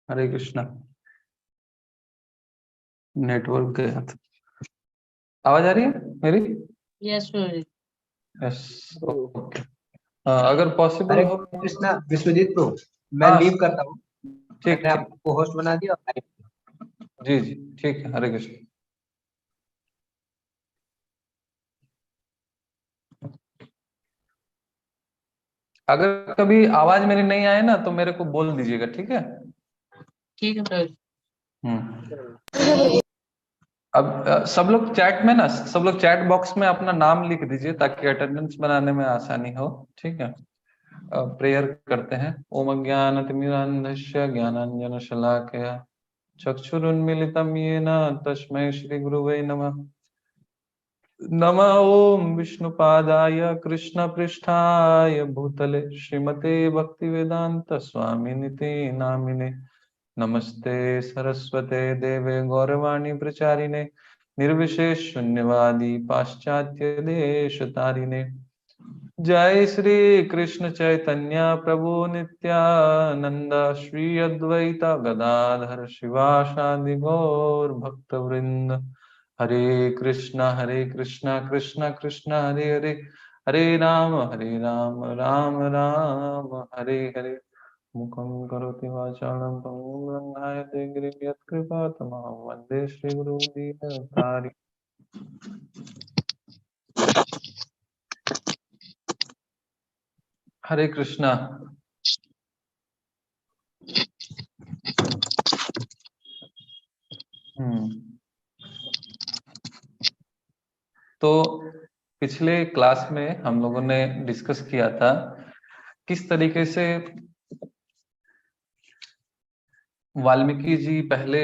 हरे Krishna. Network गया था। आवाज आ रही है मेरी? Yes yes, okay. अगर पॉसिबल हरे हो। कृष्णा विश्वजीत को मैं हाँ, लीव करता हूँ। ठीक मैंने ठीक। आपको होस्ट बना दिया। जी जी, ठीक है। हरे कृष्ण। अगर कभी आवाज मेरी नहीं आए ना तो मेरे को बोल दीजिएगा, ठीक है? ठीक है सर। अब सब लोग चैट में ना, सब लोग चैट बॉक्स में अपना नाम लिख दीजिए ताकि अटेंडेंस बनाने में आसानी हो, ठीक है? प्रेयर करते हैं। ओम अज्ञानतिमिरान्धस्य ज्ञानाञ्जनशलाकया चक्षुरुन्मीलितं येन तस्मै श्री गुरुवे नमः। नमः ओम विष्णुपादाय कृष्णपृष्ठाय भूतले श्रीमते भक्तिवेदांत स्वामिनिति नामिने। नमस्ते सरस्वते देवे गौरवाणी प्रचारिणे निर्विशेष शून्यवादी पाश्चात्य देश तारिणे। जय श्री कृष्ण चैतन्य प्रभु नित्यानंद श्री अद्वैता गदाधर शिवासादि गौर भक्त वृंद। हरे कृष्णा कृष्णा कृष्णा हरे हरे, हरे राम राम राम हरे हरे। मुखं करोति वाचालं पंगुं लंघयते गिरिं यत्कृपातमहं वन्दे श्रीगुरुं दीनतारिणम्। हरे कृष्णा। तो पिछले क्लास में हम लोगों ने डिस्कस किया था किस तरीके से वाल्मीकि जी पहले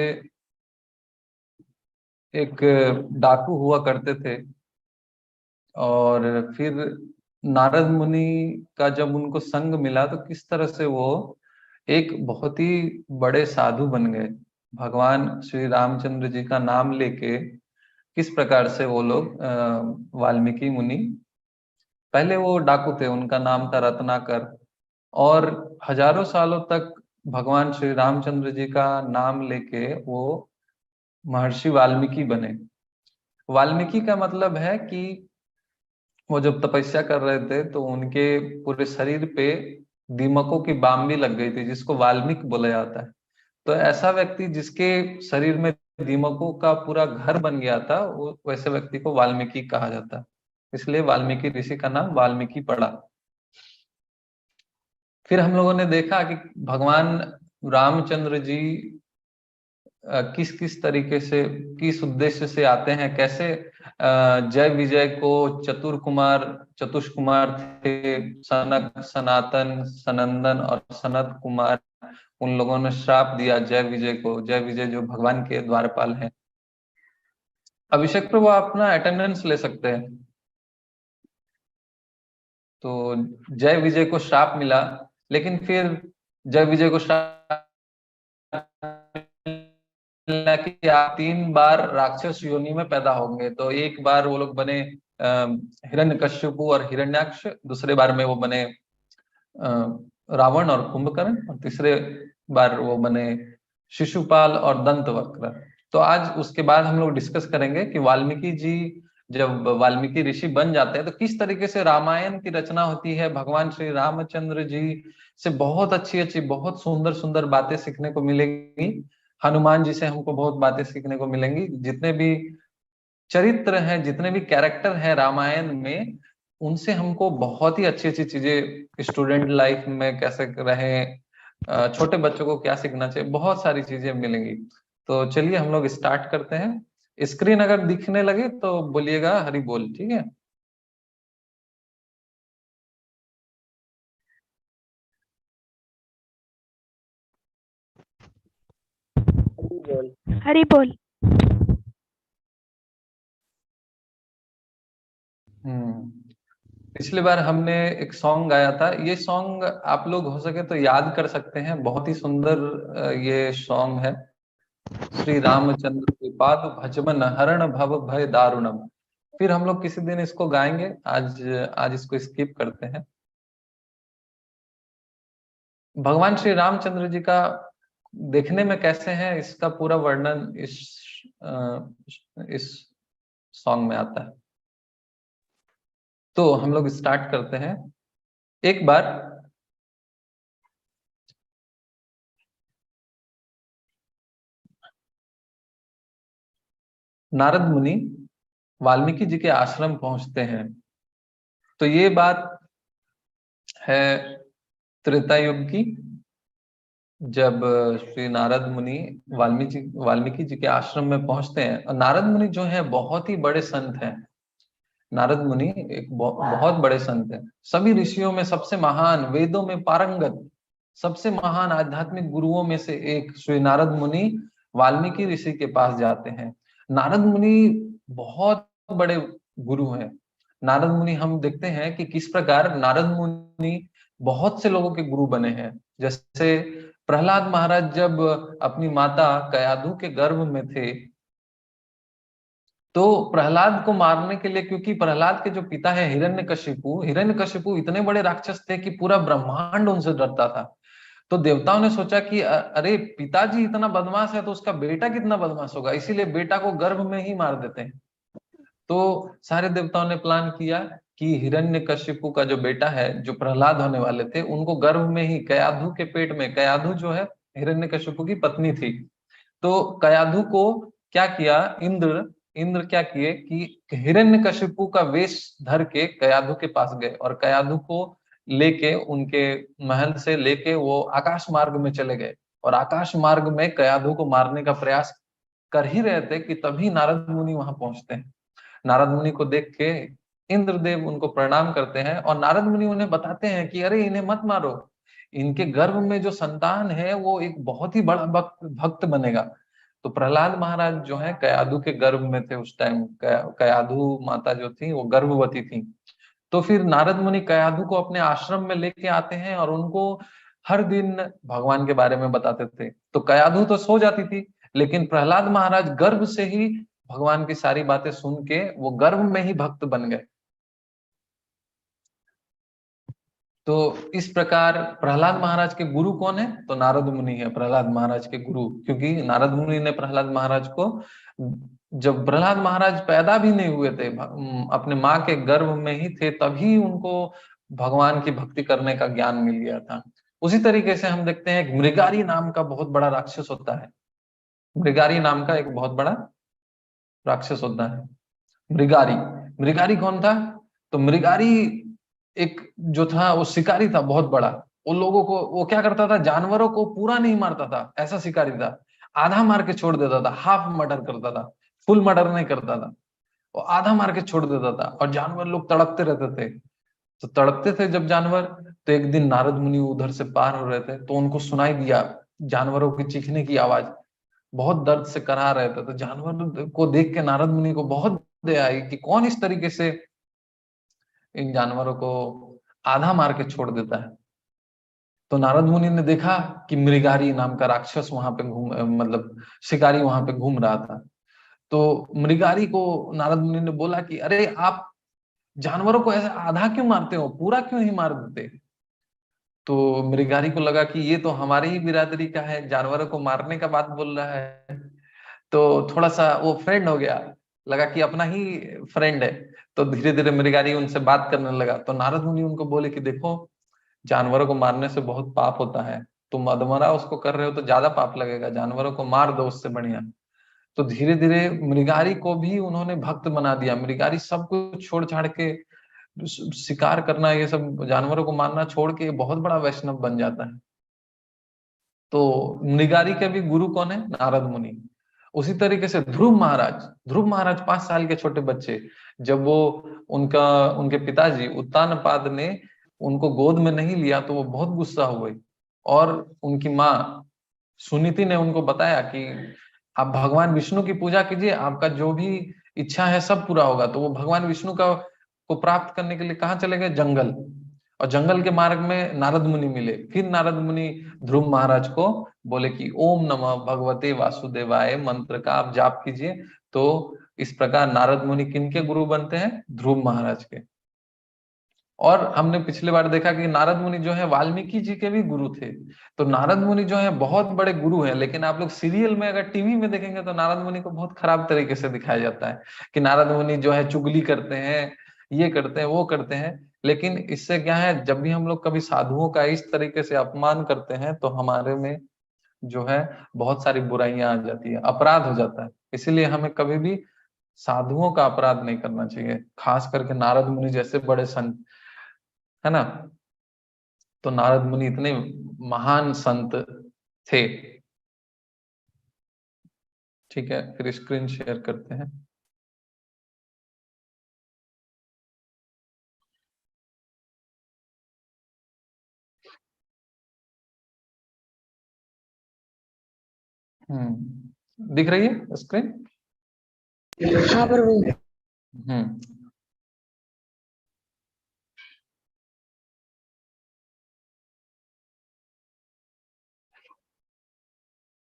एक डाकू हुआ करते थे और फिर नारद मुनि का जब उनको संग मिला तो किस तरह से वो एक बहुत ही बड़े साधु बन गए। भगवान श्री रामचंद्र जी का नाम लेके किस प्रकार से वो लोग वाल्मीकि मुनि, पहले वो डाकू थे, उनका नाम था रत्नाकर, और हजारों सालों तक भगवान श्री रामचंद्र जी का नाम लेके वो महर्षि वाल्मीकि बने। वाल्मीकि का मतलब है कि वो जब तपस्या कर रहे थे तो उनके पूरे शरीर पे दीमकों की बाम भी लग गई थी, जिसको वाल्मीकि बोला जाता है। तो ऐसा व्यक्ति जिसके शरीर में दीमकों का पूरा घर बन गया था, वो वैसे व्यक्ति को वाल्मीकि कहा जाता है। इसलिए वाल्मीकि ऋषि का नाम वाल्मीकि पड़ा। फिर हम लोगों ने देखा कि भगवान रामचंद्र जी किस किस तरीके से, किस उद्देश्य से आते हैं, कैसे जय विजय को चतुष कुमार थे, सनक सनातन सनंदन और सनत कुमार, उन लोगों ने श्राप दिया जय विजय को। जय विजय जो भगवान के द्वारपाल हैं। अभिषेक प्रभु अपना अटेंडेंस ले सकते हैं। तो जय विजय को श्राप मिला, लेकिन फिर जय विजय को श्राप मिला कि आप 3 बार राक्षस योनि में पैदा होंगे। तो एक बार वो लोग बने हिरण्यकश्यपु और हिरण्याक्ष, दूसरे बार में वो बने रावण और कुंभकर्ण, और तीसरे बार वो बने शिशुपाल और दंतवक्र। तो आज उसके बाद हम लोग डिस्कस करेंगे कि वाल्मीकि जी जब वाल्मीकि ऋषि बन जाते हैं तो किस तरीके से रामायण की रचना होती है। भगवान श्री रामचंद्र जी से बहुत अच्छी अच्छी, बहुत सुंदर सुंदर बातें सीखने को मिलेगी। हनुमान जी से हमको बहुत बातें सीखने को मिलेंगी। जितने भी चरित्र हैं, जितने भी कैरेक्टर हैं रामायण में, उनसे हमको बहुत ही अच्छी अच्छी चीजें, स्टूडेंट लाइफ में कैसे रहे, छोटे बच्चों को क्या सीखना चाहिए, बहुत सारी चीजें मिलेंगी। तो चलिए हम लोग स्टार्ट करते हैं। स्क्रीन अगर दिखने लगे तो बोलिएगा हरि बोल, ठीक है। हरी बोल। पिछली बार हमने एक सॉन्ग गाया था। ये सॉन्ग आप लोग हो सके तो याद कर सकते हैं, बहुत ही सुंदर ये सॉन्ग है। श्री रामचंद्र कृपाल भजमन हरण भव भय दारुणम। फिर हम लोग किसी दिन इसको गाएंगे, आज आज इसको स्किप करते हैं। भगवान श्री रामचंद्र जी का देखने में कैसे हैं, इसका पूरा वर्णन इस सॉन्ग में आता है। तो हम लोग स्टार्ट करते हैं। एक बार नारद मुनि वाल्मीकि जी के आश्रम पहुंचते हैं। तो ये बात है त्रेता युग की, जब श्री नारद मुनि वाल्मीकि जी के आश्रम में पहुंचते हैं। और नारद मुनि जो है बहुत ही बड़े संत हैं। नारद मुनि एक बहुत बड़े संत हैं। सभी ऋषियों में सबसे महान, वेदों में पारंगत, सबसे महान आध्यात्मिक गुरुओं में से एक श्री नारद मुनि वाल्मीकि ऋषि के पास जाते हैं। नारद मुनि बहुत बड़े गुरु हैं। नारद मुनि हम देखते हैं कि किस प्रकार नारद मुनि बहुत से लोगों के गुरु बने हैं। जैसे प्रहलाद महाराज जब अपनी माता कयाधु के गर्भ में थे, तो प्रहलाद को मारने के लिए, क्योंकि प्रहलाद के जो पिता है हिरण्यकशिपु इतने बड़े राक्षस थे कि पूरा ब्रह्मांड उनसे डरता था। तो देवताओं ने सोचा कि अरे पिताजी इतना बदमाश है तो उसका बेटा कितना बदमाश होगा, इसीलिए बेटा को गर्भ में ही मार देते हैं। तो सारे देवताओं ने प्लान किया कि हिरण्यकशिपु का जो बेटा है, जो प्रहलाद होने वाले थे, उनको गर्भ में ही कयाधु के पेट में, कयाधु जो है हिरण्यकशिपु की पत्नी थी, तो कयाधु को क्या किया, इंद्र इंद्र क्या किए कि हिरण्यकशिपु का वेश धर के कयाधु के पास गए और कयाधु को लेके उनके महल से लेके वो आकाश मार्ग में चले गए। और आकाश मार्ग में कयाधु को मारने का प्रयास कर ही रहे थे कि तभी नारद मुनि वहां पहुंचते हैं। नारद मुनि को देख के इंद्रदेव उनको प्रणाम करते हैं और नारद मुनि उन्हें बताते हैं कि अरे इन्हें मत मारो, इनके गर्भ में जो संतान है वो एक बहुत ही बड़ा भक्त बनेगा। तो प्रहलाद महाराज जो है कयाधु के गर्भ में थे उस टाइम। कयाधु माता जो थी वो गर्भवती थी। तो फिर नारद मुनि कयाधु को अपने आश्रम में लेके आते हैं और उनको हर दिन भगवान के बारे में बताते थे। तो कयाधु तो सो जाती थी, लेकिन प्रहलाद महाराज गर्भ से ही भगवान की सारी बातें सुन के वो गर्भ में ही भक्त बन गए। तो इस प्रकार प्रहलाद महाराज के गुरु कौन है, तो नारद मुनि है प्रहलाद महाराज के गुरु। क्योंकि नारद मुनि ने प्रहलाद महाराज को, जब प्रहलाद महाराज पैदा भी नहीं हुए थे, अपने माँ के गर्भ में ही थे, तभी उनको भगवान की भक्ति करने का ज्ञान मिल गया था। उसी तरीके से हम देखते हैं मृगारी नाम का बहुत बड़ा राक्षस होता है। मृगारी नाम का एक बहुत बड़ा राक्षस होता है मृगारी। मृगारी कौन था, तो मृगारी एक जो था वो शिकारी था बहुत बड़ा। उन लोगों को वो क्या करता था, जानवरों को पूरा नहीं मारता था, ऐसा शिकारी था। आधा मार के छोड़ देता था, हाफ मर्डर करता था, फुल मर्डर नहीं करता था, वो आधा मार के छोड़ देता था। और जानवर लोग तड़पते रहते थे। तो तड़पते थे जब जानवर, तो एक दिन नारद मुनि उधर से पार हो रहे थे तो उनको सुनाई दिया जानवरों की चीखने की आवाज, बहुत दर्द से करा रहे थे। तो जानवर को देख के नारद मुनि को बहुत दया आई कि कौन इस तरीके से इन जानवरों को आधा मार के छोड़ देता है। तो नारद मुनि ने देखा कि मृगारी नाम का राक्षस वहां पे मतलब शिकारी वहां पे घूम रहा था। तो मृगारी को नारद मुनि ने बोला कि अरे आप जानवरों को ऐसे आधा क्यों मारते हो, पूरा क्यों नहीं मार देते। तो मृगारी को लगा कि ये तो हमारी ही बिरादरी का है, जानवरों को मारने का बात बोल रहा है। तो थोड़ा सा वो फ्रेंड हो गया, लगा कि अपना ही फ्रेंड है। तो धीरे धीरे मृगारी उनसे बात करने लगा। तो नारद मुनि उनको बोले कि देखो, जानवरों को मारने से बहुत पाप होता है, तुम अधमरा उसको कर रहे हो तो ज्यादा पाप लगेगा, जानवरों को मार दो उससे बढ़िया। तो धीरे धीरे मृगारी को भी उन्होंने भक्त बना दिया। मृगारी सब कुछ छोड़ छाड़ के, शिकार करना, ये सब जानवरों को मारना छोड़ के बहुत बड़ा वैष्णव बन जाता है। तो मृगारी के भी गुरु कौन है, नारद मुनि। उसी तरीके से ध्रुव महाराज 5 साल के छोटे बच्चे, जब वो उनके पिताजी उत्तानपाद ने उनको गोद में नहीं लिया तो वो बहुत गुस्सा हुए, और उनकी माँ सुनीति ने उनको बताया कि आप भगवान विष्णु की पूजा कीजिए, आपका जो भी इच्छा है सब पूरा होगा। तो वो भगवान विष्णु को प्राप्त करने के लिए कहाँ चले गए? जंगल। और जंगल के मार्ग में नारद मुनि मिले। फिर नारद मुनि ध्रुव महाराज को बोले कि ओम नमः भगवते वासुदेवाय मंत्र का आप जाप कीजिए। तो इस प्रकार नारद मुनि किनके गुरु बनते हैं? ध्रुव महाराज के। और हमने पिछले बार देखा कि नारद मुनि जो है वाल्मीकि जी के भी गुरु थे। तो नारद मुनि जो है बहुत बड़े गुरु हैं, लेकिन आप लोग सीरियल में अगर टीवी में देखेंगे तो नारद मुनि को बहुत खराब तरीके से दिखाया जाता है कि नारद मुनि जो है चुगली करते हैं, ये करते हैं, वो करते हैं। लेकिन इससे क्या है, जब भी हम लोग कभी साधुओं का इस तरीके से अपमान करते हैं तो हमारे में जो है बहुत सारी बुराइयां आ जाती है, अपराध हो जाता है। इसीलिए हमें कभी भी साधुओं का अपराध नहीं करना चाहिए, खास करके नारद मुनि जैसे बड़े संत, है ना। तो नारद मुनि इतने महान संत थे। ठीक है, फिर स्क्रीन शेयर करते हैं। दिख रही है स्क्रीन? हाँ प्रभु। हम्म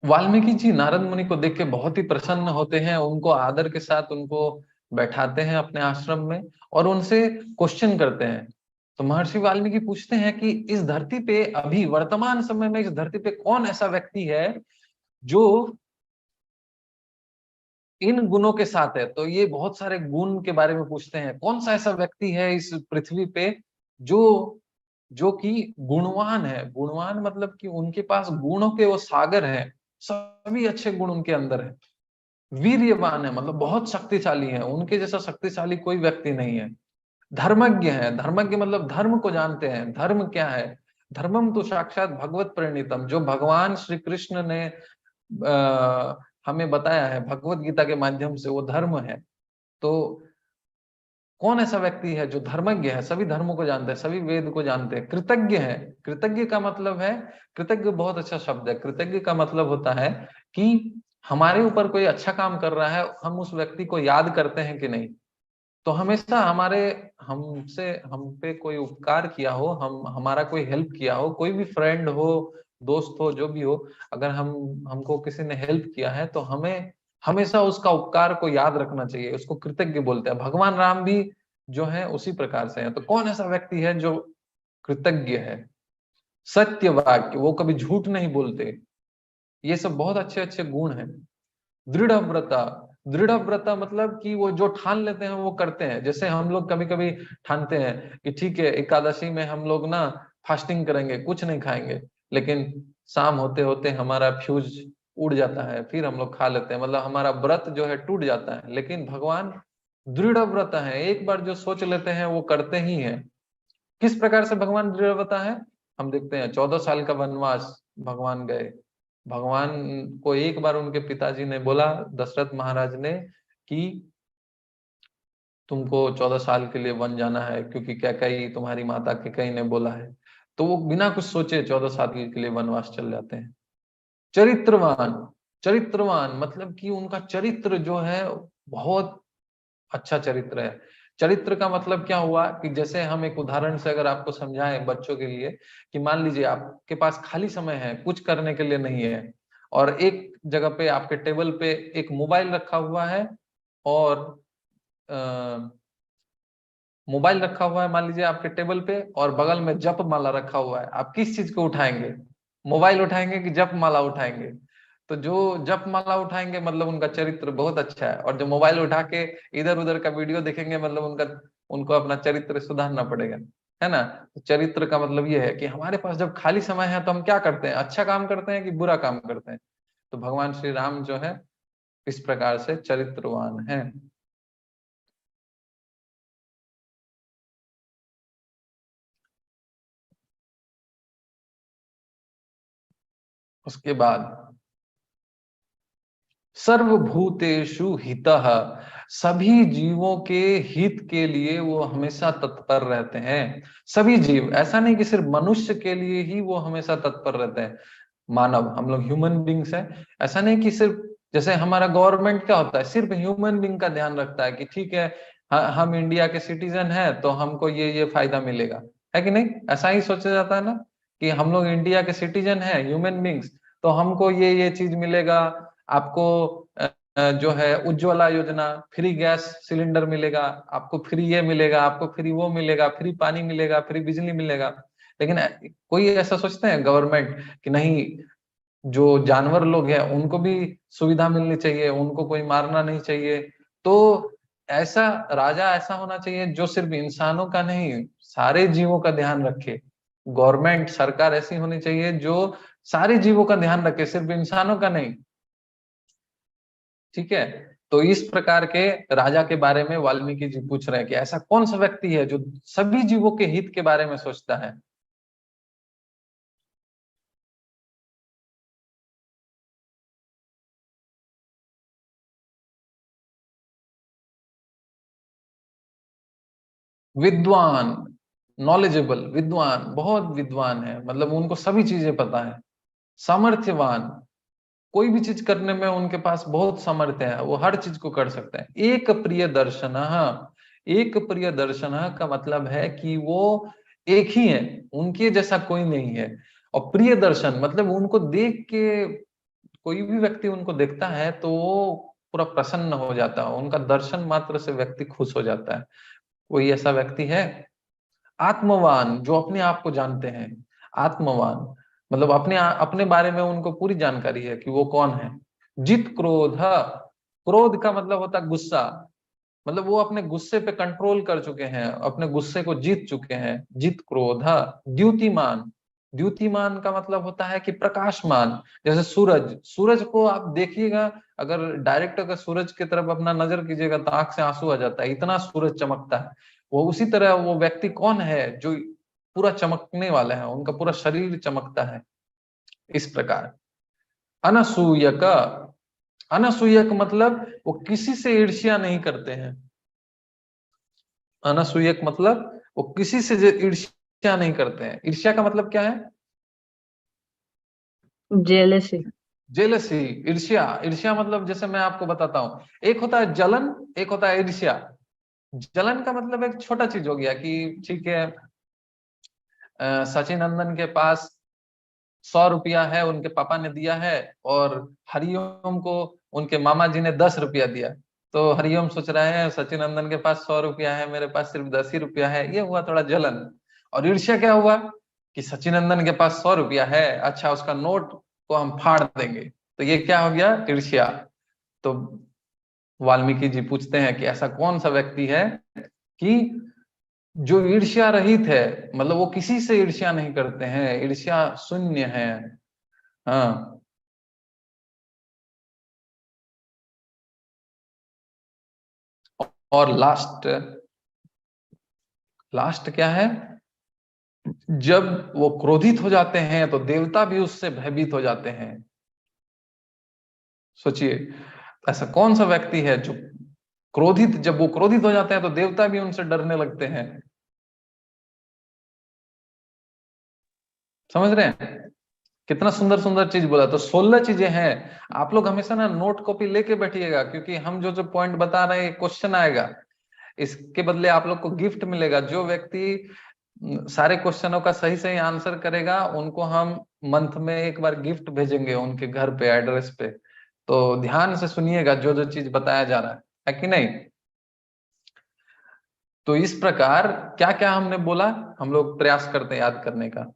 वाल्मीकि जी नारद मुनि को देख के बहुत ही प्रसन्न होते हैं, उनको आदर के साथ उनको बैठाते हैं अपने आश्रम में और उनसे क्वेश्चन करते हैं। तो महर्षि वाल्मीकि पूछते हैं कि इस धरती पे अभी वर्तमान समय में इस धरती पे कौन ऐसा व्यक्ति है जो इन गुणों के साथ है। तो ये बहुत सारे गुण के बारे में पूछते हैं, कौन सा ऐसा व्यक्ति है इस पृथ्वी पे जो जो कि गुणवान है। गुणवान मतलब कि उनके पास गुणों के वो सागर है, सभी अच्छे गुण उनके अंदर है। वीर्यवान है मतलब बहुत शक्तिशाली है, उनके जैसा शक्तिशाली कोई व्यक्ति नहीं है। धर्मज्ञ है, धर्मज्ञ मतलब धर्म को जानते हैं। धर्म क्या है? धर्मम तो साक्षात भगवत प्रणीतम, जो भगवान श्री कृष्ण ने हमें बताया है भगवत गीता के माध्यम से, वो धर्म है। तो कौन ऐसा व्यक्ति है जो धर्मज्ञ है, सभी धर्मों को जानते हैं, सभी वेद को जानते हैं, कृतज्ञ है। कृतज्ञ का मतलब है, कृतज्ञ बहुत अच्छा शब्द है। कृतज्ञ का मतलब होता है कि हमारे ऊपर कोई अच्छा काम कर रहा है, हम उस व्यक्ति को याद करते हैं कि नहीं। तो हमेशा हमारे हमसे हम पे कोई उपकार किया हो, हम हमारा कोई हेल्प किया हो, कोई भी फ्रेंड हो, दोस्त हो, जो भी हो, अगर हमको किसी ने हेल्प किया है तो हमें हमेशा उसका उपकार को याद रखना चाहिए, उसको कृतज्ञ बोलते हैं। भगवान राम भी जो है उसी प्रकार से है। तो कौन ऐसा व्यक्ति है जो कृतज्ञ है? सत्य वाक्य, वो कभी झूठ नहीं बोलते। ये सब बहुत अच्छे अच्छे गुण हैं। दृढ़ व्रता, दृढ़ व्रता मतलब कि वो जो ठान लेते हैं वो करते हैं। जैसे हम लोग कभी कभी ठानते हैं कि ठीक है एकादशी में हम लोग ना फास्टिंग करेंगे, कुछ नहीं खाएंगे, लेकिन शाम होते होते हमारा फ्यूज उड़ जाता है, फिर हम लोग खा लेते हैं, मतलब हमारा व्रत जो है टूट जाता है। लेकिन भगवान दृढ़ व्रत है, एक बार जो सोच लेते हैं वो करते ही हैं। किस प्रकार से भगवान दृढ़ व्रत है हम देखते हैं। 14 साल का वनवास भगवान गए। भगवान को एक बार उनके पिताजी ने बोला, दशरथ महाराज ने, कि तुमको 14 साल के लिए वन जाना है, क्योंकि कैकेयी तुम्हारी माता कैकेयी ने बोला है। तो वो बिना कुछ सोचे 14 साल के लिए वनवास चल जाते हैं। चरित्रवान, चरित्रवान मतलब कि उनका चरित्र जो है बहुत अच्छा चरित्र है। चरित्र का मतलब क्या हुआ कि जैसे हम एक उदाहरण से अगर आपको समझाएं बच्चों के लिए, कि मान लीजिए आपके पास खाली समय है, कुछ करने के लिए नहीं है, और एक जगह पे आपके टेबल पे एक मोबाइल रखा हुआ है, और मोबाइल रखा हुआ है मान लीजिए आपके टेबल पे, और बगल में जप माला रखा हुआ है। आप किस चीज को उठाएंगे? मोबाइल उठाएंगे कि जप माला उठाएंगे? तो जो जप माला उठाएंगे मतलब उनका चरित्र बहुत अच्छा है, और जो मोबाइल उठा के इधर उधर का वीडियो देखेंगे मतलब उनको अपना चरित्र सुधारना पड़ेगा, है ना। तो चरित्र का मतलब ये है कि हमारे पास जब खाली समय है तो हम क्या करते हैं, अच्छा काम करते हैं कि बुरा काम करते हैं। तो भगवान श्री राम जो है इस प्रकार से चरित्रवान है। उसके बाद सर्वभूतेषु हितः, सभी जीवों के हित के लिए वो हमेशा तत्पर रहते हैं। सभी जीव, ऐसा नहीं कि सिर्फ मनुष्य के लिए ही वो हमेशा तत्पर रहते हैं। मानव, हम लोग ह्यूमन बींग्स हैं, ऐसा नहीं कि सिर्फ, जैसे हमारा गवर्नमेंट क्या होता है, सिर्फ ह्यूमन बींग का ध्यान रखता है कि ठीक है, हम इंडिया के सिटीजन हैं तो हमको ये फायदा मिलेगा, है कि नहीं? ऐसा ही सोचा जाता है ना कि हम लोग इंडिया के सिटीजन हैं, ह्यूमन बींग्स, तो हमको ये चीज मिलेगा। आपको जो है उज्ज्वला योजना, फ्री गैस सिलेंडर मिलेगा, आपको फ्री ये मिलेगा, आपको फ्री वो मिलेगा, फ्री पानी मिलेगा, फ्री बिजली मिलेगा। लेकिन कोई ऐसा सोचते हैं गवर्नमेंट कि नहीं, जो जानवर लोग हैं उनको भी सुविधा मिलनी चाहिए, उनको कोई मारना नहीं चाहिए? तो ऐसा राजा ऐसा होना चाहिए जो सिर्फ इंसानों का नहीं, सारे जीवों का ध्यान रखे। गवर्नमेंट, सरकार ऐसी होनी चाहिए जो सारे जीवों का ध्यान रखे, सिर्फ इंसानों का नहीं। ठीक है, तो इस प्रकार के राजा के बारे में वाल्मीकि जी पूछ रहे हैं कि ऐसा कौन सा व्यक्ति है जो सभी जीवों के हित के बारे में सोचता है। विद्वान, नॉलेजेबल, विद्वान, बहुत विद्वान है, मतलब उनको सभी चीजें पता है। सामर्थ्यवान, कोई भी चीज करने में उनके पास बहुत सामर्थ्य है, वो हर चीज को कर सकते हैं। एक प्रिय दर्शन, एक प्रिय दर्शन का मतलब है कि वो एक ही है, उनके जैसा कोई नहीं है। और प्रिय दर्शन मतलब उनको देख के, कोई भी व्यक्ति उनको देखता है तो वो पूरा प्रसन्न हो जाता है, उनका दर्शन मात्र से व्यक्ति खुश हो जाता है। कोई ऐसा व्यक्ति है? आत्मवान, जो अपने आप को जानते हैं। आत्मवान मतलब अपने अपने बारे में उनको पूरी जानकारी है कि वो कौन है। जित क्रोध, क्रोध का मतलब होता है गुस्सा, मतलब वो अपने गुस्से पे कंट्रोल कर चुके हैं, अपने गुस्से को जीत चुके हैं। जित क्रोध। द्युतिमान, द्युतिमान का मतलब होता है कि प्रकाशमान। जैसे सूरज, सूरज को आप देखिएगा, अगर डायरेक्ट अगर सूरज की तरफ अपना नजर कीजिएगा तो आंख से आंसू आ जाता है, इतना सूरज चमकता है। वो उसी तरह वो व्यक्ति कौन है जो पूरा चमकने वाला है, उनका पूरा शरीर चमकता है इस प्रकार। अनसूयक, अनसूयक मतलब वो किसी से ईर्ष्या नहीं करते हैं। अनसूयक मतलब वो किसी से ईर्ष्या नहीं करते हैं। ईर्ष्या का मतलब क्या है? जेलेसी। जेलसी, ईर्ष्या। ईर्ष्या मतलब जैसे मैं आपको बताता हूँ, एक होता है जलन, एक होता है ईर्ष्या। जलन का मतलब एक छोटा चीज हो गया कि ठीक है, सचिन नंदन के पास 100 रुपया है, उनके पापा ने दिया है, और हरिओम को उनके मामा जी ने 10 रुपया दिया। तो हरिओम सोच रहे हैं सचिन नंदन के पास 100 रुपया है, मेरे पास सिर्फ 10 ही रुपया है, ये हुआ थोड़ा जलन। और ईर्ष्या क्या हुआ कि सचिन नंदन के पास 100 रुपया है, अच्छा उसका नोट को हम फाड़ देंगे, तो ये क्या हो गया? ईर्ष्या। तो वाल्मीकि जी पूछते हैं कि ऐसा कौन सा व्यक्ति है कि जो ईर्ष्या रहित है, मतलब वो किसी से ईर्ष्या नहीं करते हैं, ईर्ष्या शून्य है। हाँ। और लास्ट, लास्ट क्या है? जब वो क्रोधित हो जाते हैं तो देवता भी उससे भयभीत हो जाते हैं। सोचिए, ऐसा कौन सा व्यक्ति है जो क्रोधित, जब वो क्रोधित हो जाते हैं तो देवता भी उनसे डरने लगते हैं। समझ रहे हैं? कितना सुंदर सुंदर चीज बोला। तो 16 चीजें हैं। आप लोग हमेशा ना नोट कॉपी लेके बैठिएगा, क्योंकि हम जो जो पॉइंट बता रहे हैं क्वेश्चन आएगा, इसके बदले आप लोग को गिफ्ट मिलेगा। जो व्यक्ति सारे क्वेश्चनों का सही सही आंसर करेगा उनको हम मंथ में एक बार गिफ्ट भेजेंगे उनके घर पे, एड्रेस पे। तो ध्यान से सुनिएगा जो जो चीज बताया जा रहा है कि नहीं? तो इस प्रकार क्या क्या हमने बोला, हम लोग प्रयास करते हैं याद करने का।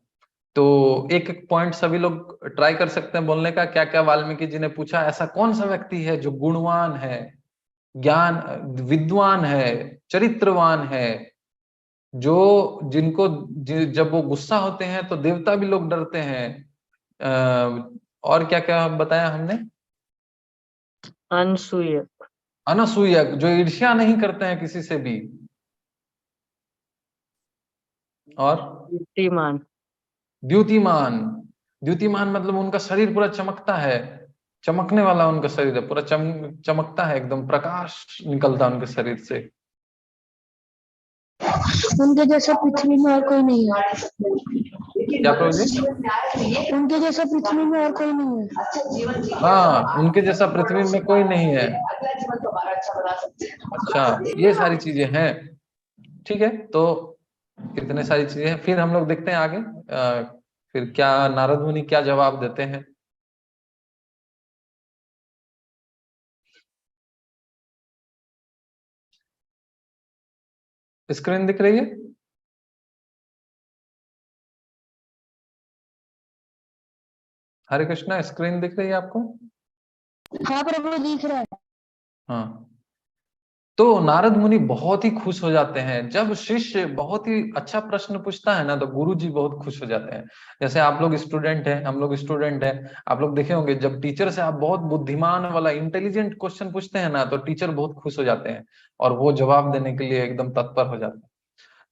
तो एक एक पॉइंट सभी लोग ट्राई कर सकते हैं बोलने का। क्या क्या वाल्मीकि जी ने पूछा? ऐसा कौन सा व्यक्ति है जो गुणवान है, ज्ञान, विद्वान है, चरित्रवान है, जो जिनको जब वो गुस्सा होते हैं तो देवता भी लोग डरते हैं। और क्या क्या बताया हमने? अनसूयक। अनसूयक, जो ईर्ष्या नहीं करते हैं किसी से भी। और कीर्तिमान। द्युतिमान, द्युतिमान मतलब उनका शरीर पूरा चमकता है। चमकने वाला उनका शरीर है, पूरा चमकता है, एकदम प्रकाश निकलता है उनके शरीर से। उनके जैसा पृथ्वी में और कोई नहीं है। क्या प्रभु जी? उनके जैसा पृथ्वी में और कोई नहीं है। हाँ, उनके जैसा पृथ्वी में कोई नहीं है। अच्छा, ये सारी चीजें हैं। ठीक है, तो कितने सारी चीजें हैं। फिर हम लोग देखते हैं आगे फिर क्या नारद मुनि क्या जवाब देते हैं। स्क्रीन दिख रही है? हरे कृष्णा, स्क्रीन दिख रही है आपको? हाँ प्रभु दिख रहा है। हाँ, तो नारद मुनि बहुत ही खुश हो जाते हैं। जब शिष्य बहुत ही अच्छा प्रश्न पूछता है ना, तो गुरु जी बहुत खुश हो जाते हैं। जैसे आप लोग स्टूडेंट हैं, हम लोग स्टूडेंट हैं, आप लोग देखे होंगे जब टीचर से आप बहुत बुद्धिमान वाला इंटेलिजेंट क्वेश्चन पूछते हैं ना, तो टीचर बहुत खुश हो जाते हैं और वो जवाब देने के लिए एकदम तत्पर हो जाते हैं।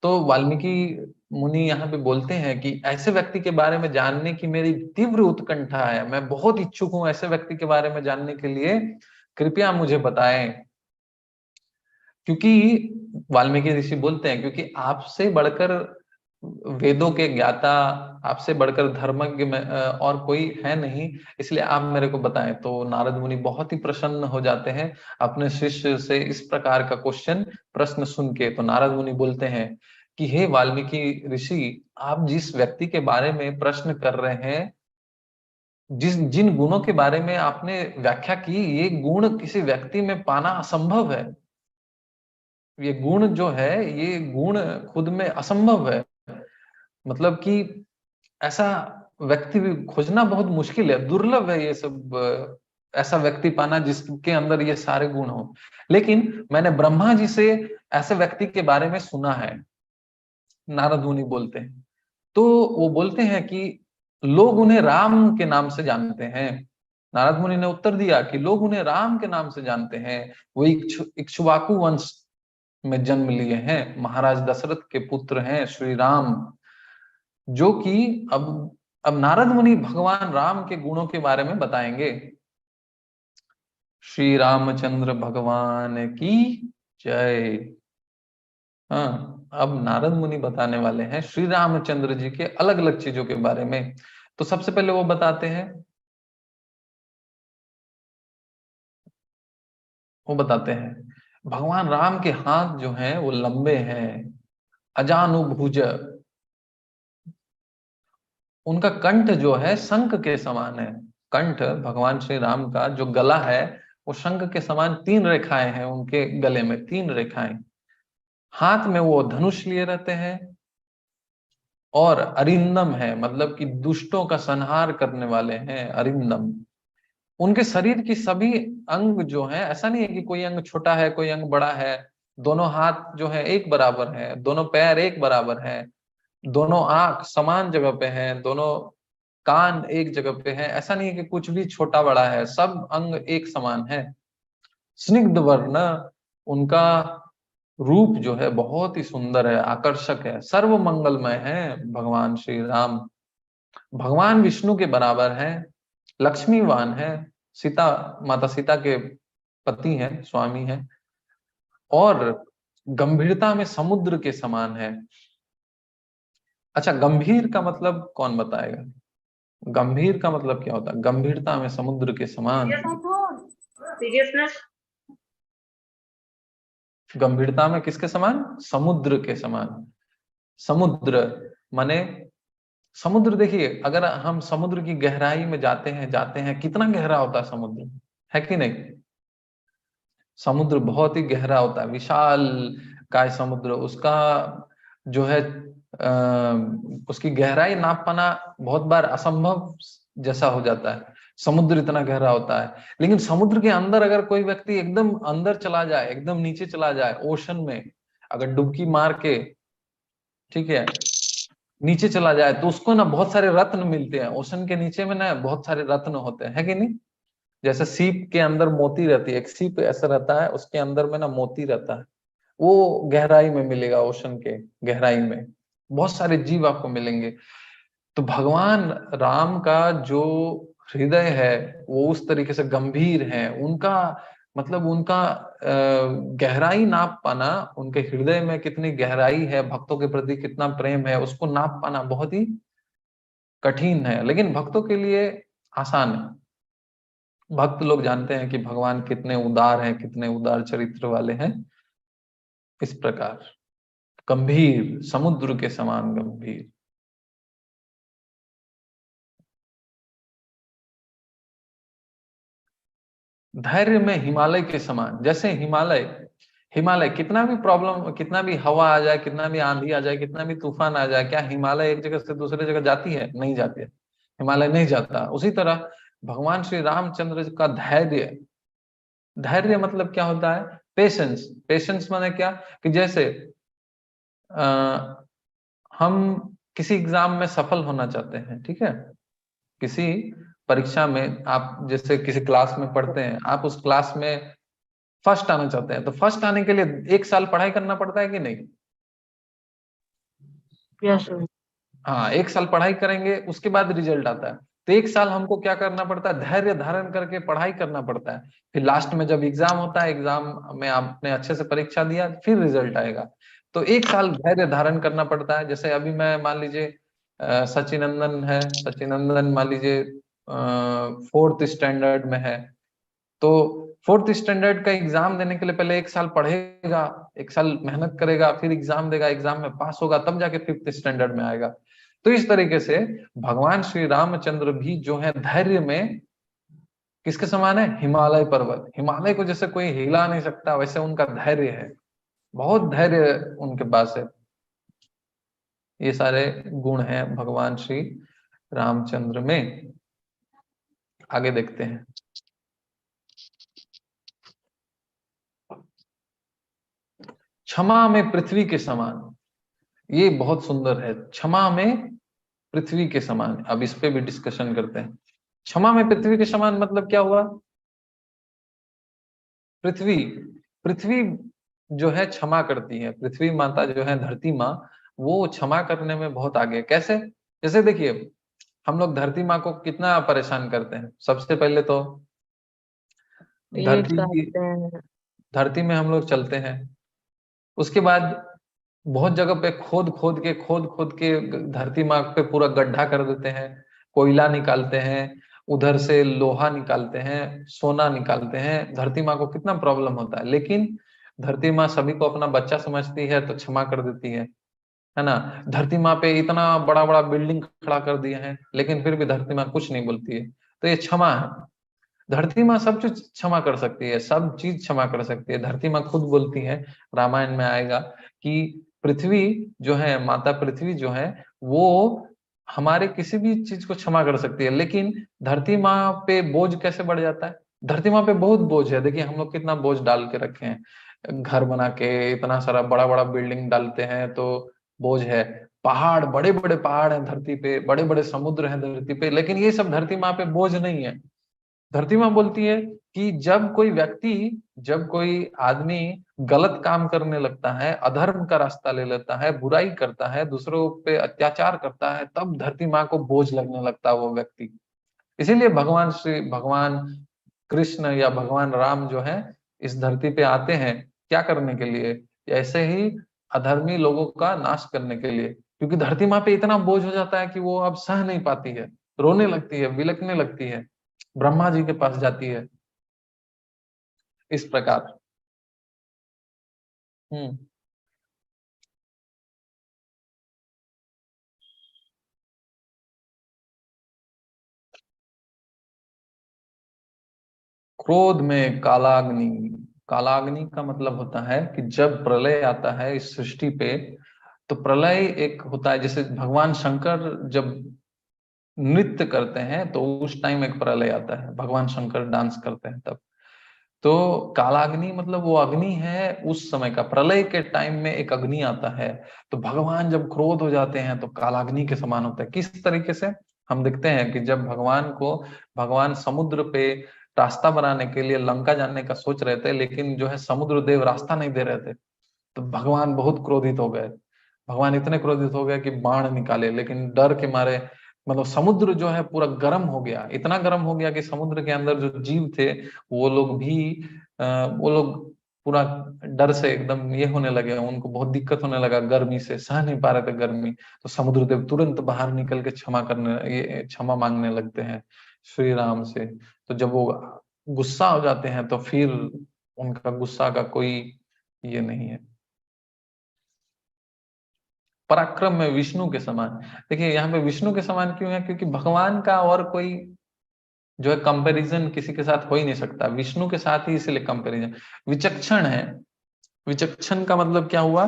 तो वाल्मीकि मुनि यहाँ पे बोलते हैं कि ऐसे व्यक्ति के बारे में जानने की मेरी तीव्र उत्कंठा है, मैं बहुत इच्छुक हूँ ऐसे व्यक्ति के बारे में जानने के लिए, कृपया मुझे बताएं। क्योंकि वाल्मीकि ऋषि बोलते हैं, क्योंकि आपसे बढ़कर वेदों के ज्ञाता, आपसे बढ़कर धर्मज्ञ और कोई है नहीं, इसलिए आप मेरे को बताएं। तो नारद मुनि बहुत ही प्रसन्न हो जाते हैं अपने शिष्य से इस प्रकार का क्वेश्चन प्रश्न सुन के। तो नारद मुनि बोलते हैं कि हे वाल्मीकि ऋषि, आप जिस व्यक्ति के बारे में प्रश्न कर रहे हैं, जिन गुणों के बारे में आपने व्याख्या की, ये गुण किसी व्यक्ति में पाना असंभव है। ये गुण जो है, ये गुण खुद में असंभव है। मतलब कि ऐसा व्यक्ति भी खोजना बहुत मुश्किल है, दुर्लभ है ये सब, ऐसा व्यक्ति पाना जिसके अंदर ये सारे गुण हो। लेकिन मैंने ब्रह्मा जी से ऐसे व्यक्ति के बारे में सुना है, नारद मुनि बोलते हैं। तो वो बोलते हैं कि लोग उन्हें राम के नाम से जानते हैं। नारद मुनि ने उत्तर दिया कि लोग उन्हें राम के नाम से जानते हैं। वो इक्ष्वाकु वंश में जन्म लिए हैं, महाराज दशरथ के पुत्र हैं श्री राम। जो कि अब नारद मुनि भगवान राम के गुणों के बारे में बताएंगे। श्री रामचंद्र भगवान की जय। हाँ, अब नारद मुनि बताने वाले हैं श्री रामचंद्र जी के अलग अलग चीजों के बारे में। तो सबसे पहले वो बताते हैं, भगवान राम के हाथ जो हैं वो लंबे हैं, अजानुभुज। उनका कंठ जो है शंख के समान है। कंठ, भगवान श्री राम का जो गला है वो शंख के समान, 3 रेखाएं हैं उनके गले में, 3 रेखाएं। हाथ में वो धनुष लिए रहते हैं और अरिंदम है, मतलब कि दुष्टों का संहार करने वाले हैं, अरिंदम। उनके शरीर की सभी अंग जो है, ऐसा नहीं है कि कोई अंग छोटा है कोई अंग बड़ा है। दोनों हाथ जो है एक बराबर है, दोनों पैर एक बराबर है, दोनों आंख समान जगह पे हैं, दोनों कान एक जगह पे है। ऐसा नहीं है कि कुछ भी छोटा बड़ा है, सब अंग एक समान है। स्निग्ध वर्ण उनका रूप जो है बहुत ही सुंदर है, आकर्षक है, सर्व मंगलमय है भगवान श्री राम। भगवान विष्णु के बराबर है, लक्ष्मीवान है, सीता, माता सीता के पति हैं, स्वामी हैं, और गंभीरता में समुद्र के समान है। अच्छा, गंभीर का मतलब कौन बताएगा? गंभीर का मतलब क्या होता है? गंभीरता में समुद्र के समान। गंभीरता में किसके समान? समुद्र के समान। समुद्र माने, समुद्र देखिए, अगर हम समुद्र की गहराई में जाते हैं, कितना गहरा होता है समुद्र, है कि नहीं? समुद्र बहुत ही गहरा होता है, विशाल काय समुद्र। उसका जो है उसकी गहराई नाप पाना बहुत बार असंभव जैसा हो जाता है, समुद्र इतना गहरा होता है। लेकिन समुद्र के अंदर अगर कोई व्यक्ति एकदम अंदर चला जाए, एकदम नीचे चला जाए ओशन में, अगर डुबकी मार के, ठीक है, नीचे चला जाए, तो उसको ना बहुत सारे रत्न मिलते हैं। ओशन के नीचे में ना बहुत सारे रत्न होते हैं, है कि नहीं? जैसे सीप के अंदर मोती रहती है, एक सीप ऐसा रहता है, उसके अंदर में ना मोती रहता है, वो गहराई में मिलेगा, ओशन के गहराई में बहुत सारे जीव आपको मिलेंगे। तो भगवान राम का जो हृदय है वो उस तरीके से गंभीर है, उनका मतलब उनका गहराई नाप पाना, उनके हृदय में कितनी गहराई है, भक्तों के प्रति कितना प्रेम है, उसको नाप पाना बहुत ही कठिन है, लेकिन भक्तों के लिए आसान है। भक्त लोग जानते हैं कि भगवान कितने उदार हैं, कितने उदार चरित्र वाले हैं। इस प्रकार गंभीर, समुद्र के समान गंभीर। धैर्य में हिमालय के समान। जैसे हिमालय, हिमालय कितना भी प्रॉब्लम, कितना भी हवा आ जाए, कितना भी आंधी आ जाए, कितना भी तूफान आ जाए, क्या हिमालय एक जगह से दूसरे जगह जाती है? नहीं जाती है, हिमालय नहीं जाता। उसी तरह भगवान श्री रामचंद्र का धैर्य, धैर्य मतलब क्या होता है? पेशेंस। पेशेंस माने क्या कि जैसे हम किसी एग्जाम में सफल होना चाहते हैं, ठीक है, किसी परीक्षा में आप जैसे किसी क्लास में पढ़ते हैं, आप उस क्लास में फर्स्ट आना चाहते हैं, तो फर्स्ट आने के लिए 1 साल पढ़ाई करना पड़ता है कि नहीं? यस हाँ, 1 साल पढ़ाई करेंगे, उसके बाद रिजल्ट आता है। तो 1 साल हमको क्या करना पड़ता है? धैर्य धारण करके पढ़ाई करना पड़ता है। फिर लास्ट में जब एग्जाम होता है, एग्जाम में आपने अच्छे से परीक्षा दिया, फिर रिजल्ट आएगा। तो 1 साल धैर्य धारण करना पड़ता है। जैसे अभी मैं मान लीजिए सचिनंदन है, सचिनंदन मान लीजिए 4th स्टैंडर्ड में है, तो 4th स्टैंडर्ड का एग्जाम देने के लिए पहले 1 साल पढ़ेगा, 1 साल मेहनत करेगा, फिर एग्जाम देगा, एग्जाम में पास होगा, तब जाके 5th स्टैंडर्ड में आएगा। तो इस तरीके से भगवान श्री रामचंद्र भी जो है धैर्य में किसके समान है? हिमालय पर्वत। हिमालय को जैसे कोई हिला नहीं सकता, वैसे उनका धैर्य है, बहुत धैर्य उनके पास है। ये सारे गुण हैं भगवान श्री रामचंद्र में। आगे देखते हैं। क्षमा में पृथ्वी के समान, ये बहुत सुंदर है। क्षमा में पृथ्वी के समान, अब इस पे भी डिस्कशन करते हैं। क्षमा में पृथ्वी के समान मतलब क्या हुआ? पृथ्वी, पृथ्वी जो है क्षमा करती है। पृथ्वी माता जो है, धरती माँ, वो क्षमा करने में बहुत आगे। कैसे? जैसे देखिए, हम लोग धरती माँ को कितना परेशान करते हैं। सबसे पहले तो धरती में हम लोग चलते हैं, उसके बाद बहुत जगह पे खोद खोद के धरती माँ पे पूरा गड्ढा कर देते हैं, कोयला निकालते हैं, उधर से लोहा निकालते हैं, सोना निकालते हैं। धरती माँ को कितना प्रॉब्लम होता है, लेकिन धरती माँ सभी को अपना बच्चा समझती है तो क्षमा कर देती है ना। धरती माँ पे इतना बड़ा बड़ा बिल्डिंग खड़ा कर दिए हैं, लेकिन फिर भी धरती माँ कुछ नहीं बोलती है। तो ये क्षमा है। धरती माँ सब चीज क्षमा कर सकती है, सब चीज क्षमा कर सकती है। धरती माँ खुद बोलती है, रामायण में आएगा कि पृथ्वी जो है, माता पृथ्वी जो है, वो हमारे किसी भी चीज को क्षमा कर सकती है। लेकिन धरती माँ पे बोझ कैसे बढ़ जाता है? धरती माँ पे बहुत बोझ है। देखिए हम लोग कितना बोझ डाल के रखे हैं, घर बना के इतना सारा बड़ा बड़ा बिल्डिंग डालते हैं तो बोझ है। पहाड़, बड़े बड़े पहाड़ हैं धरती पे, बड़े बड़े समुद्र हैं धरती पे, लेकिन ये सब धरती माँ पे बोझ नहीं है। धरती माँ बोलती है कि जब कोई व्यक्ति, जब कोई आदमी गलत काम करने लगता है, अधर्म का रास्ता ले लेता है, बुराई करता है, दूसरों पे अत्याचार करता है, तब धरती माँ को बोझ लगने लगता है वो व्यक्ति। इसीलिए भगवान कृष्ण या भगवान राम जो है इस धरती पे आते हैं, क्या करने के लिए? ऐसे ही अधर्मी लोगों का नाश करने के लिए। क्योंकि धरती माँ पे इतना बोझ हो जाता है कि वो अब सह नहीं पाती है, रोने लगती है, बिलखने लगती है, ब्रह्मा जी के पास जाती है। इस प्रकार। हम्म। क्रोध में कालाग्नि। कालाग्नि का मतलब होता है कि जब प्रलय आता है इस सृष्टि पे, तो प्रलय एक होता है, जैसे भगवान शंकर जब नृत्य करते हैं तो उस टाइम एक प्रलय आता है, भगवान शंकर डांस करते हैं तब। तो कालाग्नि मतलब वो अग्नि है, उस समय का प्रलय के टाइम में एक अग्नि आता है। तो भगवान जब क्रोध हो जाते हैं तो कालाग्नि के समान होता है। किस तरीके से? हम देखते हैं कि जब भगवान समुद्र पे रास्ता बनाने के लिए लंका जाने का सोच रहे थे, लेकिन जो है समुद्र देव रास्ता नहीं दे रहे थे, तो भगवान बहुत क्रोधित हो गए। भगवान इतने क्रोधित हो गए कि बाण निकाले, लेकिन डर के मारे मतलब समुद्र जो है पूरा गर्म हो गया, इतना गर्म हो गया कि समुद्र के अंदर जो जीव थे वो लोग भी वो लोग पूरा डर से एकदम ये होने लगे, उनको बहुत दिक्कत होने लगा, गर्मी से सह नहीं पा रहे थे गर्मी। तो समुद्र देव तुरंत बाहर निकल के ये क्षमा मांगने लगते हैं श्री राम से। तो जब वो गुस्सा हो जाते हैं तो फिर उनका गुस्सा का कोई ये नहीं है। पराक्रम में विष्णु के समान। देखिए यहाँ पे विष्णु के समान क्यों है, क्योंकि भगवान का और कोई जो है कंपैरिजन किसी के साथ हो ही नहीं सकता, विष्णु के साथ ही इसलिए कंपैरिजन। विचक्षण है, विचक्षण का मतलब क्या हुआ,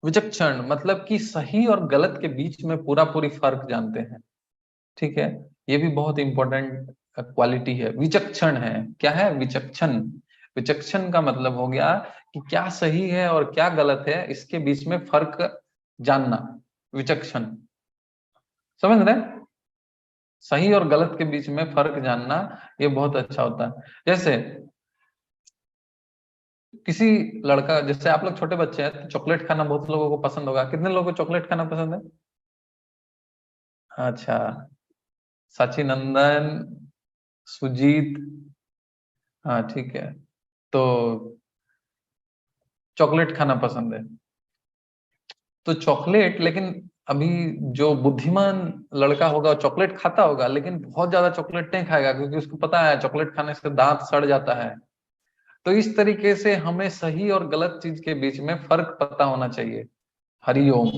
विचक्षण मतलब कि सही और गलत के बीच में पूरा पूरी फर्क जानते हैं। ठीक है, ये भी बहुत इंपॉर्टेंट क्वालिटी है, विचक्षण है। क्या है विचक्षण? विचक्षण का मतलब हो गया कि क्या सही है और क्या गलत है, इसके बीच में फर्क जानना, विचक्षण। समझ रहे हैं? सही और गलत के बीच में फर्क जानना ये बहुत अच्छा होता है। जैसे किसी लड़का, जैसे आप लोग छोटे बच्चे हैं तो चॉकलेट खाना बहुत लोगों को पसंद होगा। कितने लोगों को चॉकलेट खाना पसंद है? अच्छा, सचिन, नंदन, सुजीत, हाँ ठीक है। तो चॉकलेट खाना पसंद है। तो चॉकलेट, लेकिन अभी जो बुद्धिमान लड़का होगा वो चॉकलेट खाता होगा, लेकिन बहुत ज्यादा चॉकलेट नहीं खाएगा, क्योंकि उसको पता है चॉकलेट खाने से दांत सड़ जाता है। तो इस तरीके से हमें सही और गलत चीज के बीच में फर्क पता होना चाहिए। हरिओम।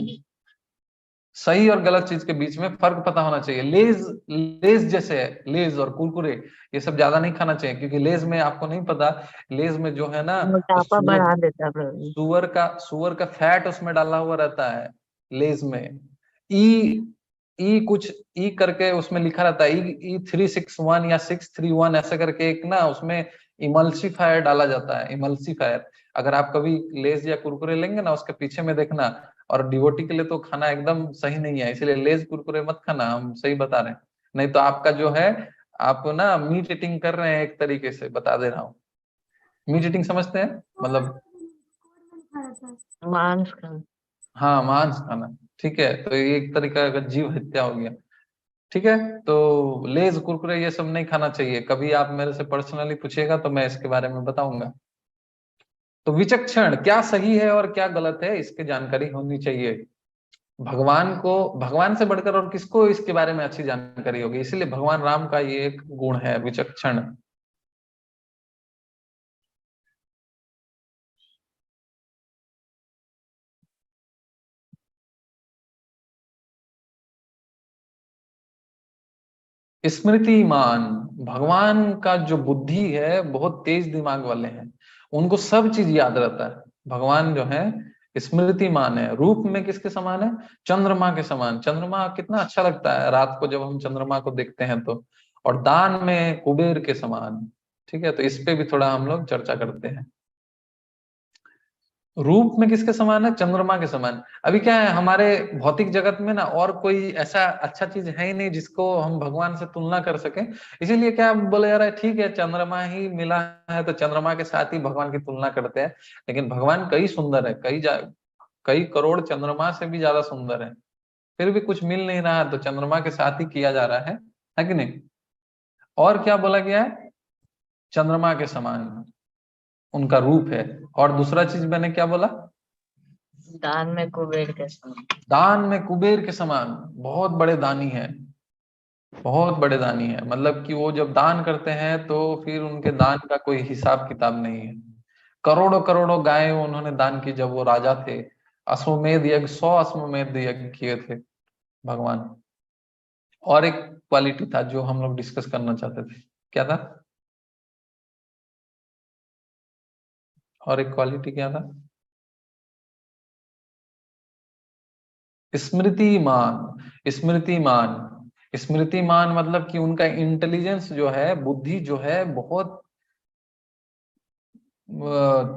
सही और गलत चीज के बीच में फर्क पता होना चाहिए। लेज, लेज जैसे है, लेज और कुरकुरे ये सब ज्यादा नहीं खाना चाहिए, क्योंकि लेज में आपको नहीं पता, लेज में जो है ना मोटापा बढ़ा देता है प्रभु जी। सुअर का फैट उसमें डाला हुआ रहता है लेज में। ई ई कुछ ई करके उसमें लिखा रहता है, ई 361 या 631 ऐसे करके एक ना उसमें इमल्सिफायर डाला जाता है, इमल्सिफायर। अगर आप कभी लेज या कुरकुरे लेंगे ना, उसके पीछे में देखना। और डिवोटी के लिए तो खाना एकदम सही नहीं है, इसलिए लेज कुरकुरे मत खाना, हम सही बता रहे हैं। नहीं तो आपका जो है, आप ना मीट ईटिंग कर रहे हैं, एक तरीके से बता दे रहा हूँ। मीट ईटिंग समझते हैं मतलब? मांस का। हाँ, मांस खाना। ठीक है, तो ये एक तरीका का जीव हत्या हो गया। ठीक है, तो लेज कुरकुरे ये सब नहीं खाना चाहिए। कभी आप मेरे से पर्सनली पूछिएगा तो मैं इसके बारे में बताऊंगा। तो विचक्षण, क्या सही है और क्या गलत है इसकी जानकारी होनी चाहिए। भगवान को, भगवान से बढ़कर और किसको इसके बारे में अच्छी जानकारी होगी, इसलिए भगवान राम का ये एक गुण है, विचक्षण। स्मृतिमान, भगवान का जो बुद्धि है बहुत तेज दिमाग वाले हैं, उनको सब चीज याद रहता है। भगवान जो है स्मृतिमान है। रूप में किसके समान है? चंद्रमा के समान। चंद्रमा कितना अच्छा लगता है रात को जब हम चंद्रमा को देखते हैं तो। और दान में कुबेर के समान। ठीक है, तो इस पे भी थोड़ा हम लोग चर्चा करते हैं। रूप में किसके समान है? चंद्रमा के समान। अभी क्या है, हमारे भौतिक जगत में ना और कोई ऐसा अच्छा चीज है ही नहीं जिसको हम भगवान से तुलना कर सके। इसीलिए क्या बोले जा रहा है, ठीक है चंद्रमा ही मिला है तो चंद्रमा के साथ ही भगवान की तुलना करते हैं। लेकिन भगवान कई सुंदर है, कई करोड़ चंद्रमा से भी ज्यादा सुंदर है। फिर भी कुछ मिल नहीं रहा है तो चंद्रमा के साथ ही किया जा रहा है कि नहीं? और क्या बोला गया है? चंद्रमा के समान उनका रूप है। और दूसरा चीज मैंने क्या बोला? दान में कुबेर के समान। दान में कुबेर के समान, बहुत बड़े दानी है, बहुत बड़े दानी है। मतलब कि वो जब दान करते हैं तो फिर उनके दान का कोई हिसाब किताब नहीं है। करोड़ों करोड़ों गायें उन्होंने दान की जब वो राजा थे। अश्वमेध यज्ञ, 100 अश्वमेध यज्ञ किए थे भगवान। और एक क्वालिटी था जो हम लोग डिस्कस करना चाहते थे, क्या था? और एक क्वालिटी क्या था? स्मृतिमान। स्मृतिमान, स्मृतिमान मतलब कि उनका इंटेलिजेंस जो है, बुद्धि जो है बहुत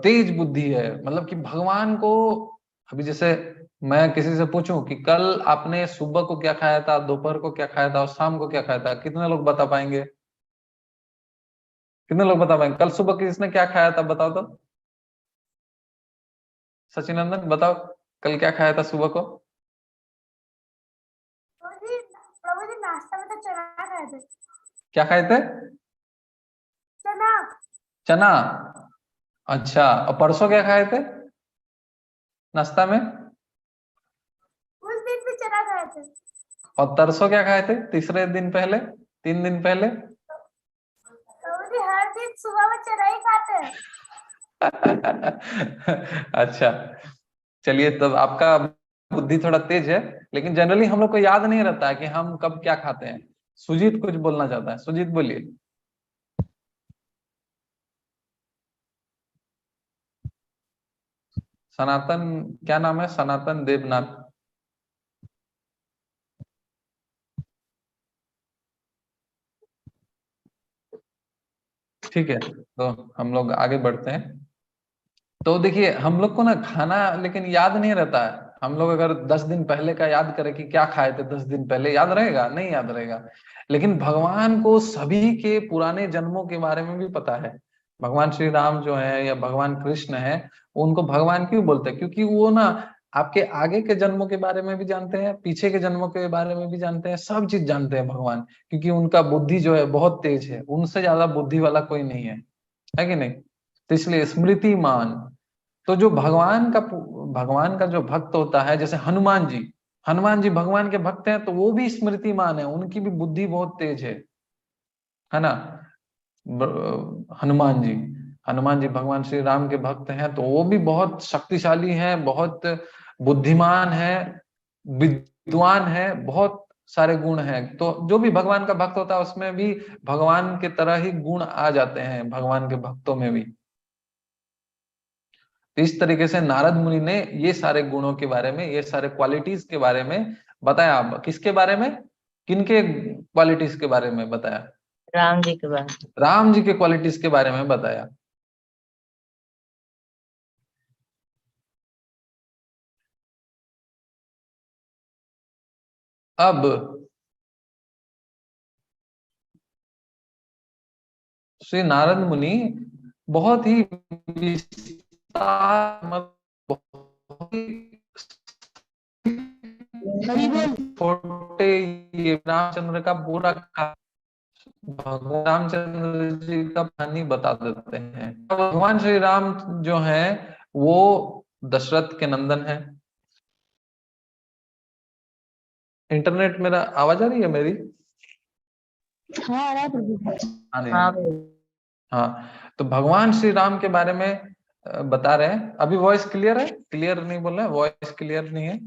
तेज बुद्धि है। मतलब कि भगवान को, अभी जैसे मैं किसी से पूछूं कि कल आपने सुबह को क्या खाया था, दोपहर को क्या खाया था और शाम को क्या खाया था, कितने लोग बता पाएंगे? कितने लोग बता पाएंगे कल सुबह किसने क्या खाया था? बताओ तो। सचिनंदन बताओ, कल क्या खाया था सुबह को? क्या खाए थे? चना। चना। अच्छा, और परसों क्या खाए थे नाश्ता में? उस दिन भी चना खाए थे। और तरसों क्या खाए थे तीसरे दिन पहले, 3 दिन पहले? तो हर दिन सुबह में चना ही खाते हैं। अच्छा, चलिए तब आपका बुद्धि थोड़ा तेज है, लेकिन जनरली हम लोग को याद नहीं रहता है कि हम कब क्या खाते हैं। सुजीत कुछ बोलना चाहता है, सुजीत बोलिए। सनातन, क्या नाम है? सनातन देवनाथ। ठीक है, तो हम लोग आगे बढ़ते हैं। तो देखिए हम लोग को ना खाना लेकिन याद नहीं रहता है। हम लोग अगर 10 दिन पहले का याद करें कि क्या खाए थे 10 दिन पहले, याद रहेगा? नहीं याद रहेगा। लेकिन भगवान को सभी के पुराने जन्मों के बारे में भी पता है। भगवान श्री राम जो है या भगवान कृष्ण है, उनको भगवान क्यों बोलते हैं? क्योंकि वो ना आपके आगे के जन्मों के बारे में भी जानते हैं, पीछे के जन्मों के बारे में भी जानते हैं, सब चीज जानते हैं भगवान। क्योंकि उनका बुद्धि जो है बहुत तेज है, उनसे ज्यादा बुद्धि वाला कोई नहीं है कि नहीं? तो इसलिए स्मृतिमान। तो जो भगवान का जो भक्त होता है, जैसे हनुमान जी, हनुमान जी भगवान के भक्त हैं तो वो भी स्मृतिमान है, उनकी भी बुद्धि बहुत तेज है ना? हनुमान जी, हनुमान जी भगवान श्री राम के भक्त हैं तो वो भी बहुत शक्तिशाली हैं, बहुत बुद्धिमान है, विद्वान है, बहुत सारे गुण हैं। तो जो भी भगवान का भक्त होता है उसमें भी भगवान के तरह ही गुण आ जाते हैं, भगवान के भक्तों में भी। इस तरीके से नारद मुनि ने ये सारे गुणों के बारे में, ये सारे क्वालिटीज के बारे में बताया। किसके बारे में, किनके क्वालिटीज के बारे में बताया? राम जी के बाद। राम जी के क्वालिटीज के बारे में बताया। अब श्री नारद मुनि बहुत ही विस्तार, बहुत ही छोटे, ये रामचंद्र का पूरा भगवान रामचंद्र जी का कहानी बता देते हैं। भगवान श्री राम जो है वो दशरथ के नंदन है। इंटरनेट, मेरा आवाज आ रही है मेरी? हाँ आ रहा है प्रभु। हाँ जी, हाँ हाँ। भाई। हाँ, तो भगवान श्री राम के बारे में बता रहे हैं। अभी वॉइस क्लियर है? क्लियर नहीं बोल रहे हैं, वॉइस क्लियर नहीं है?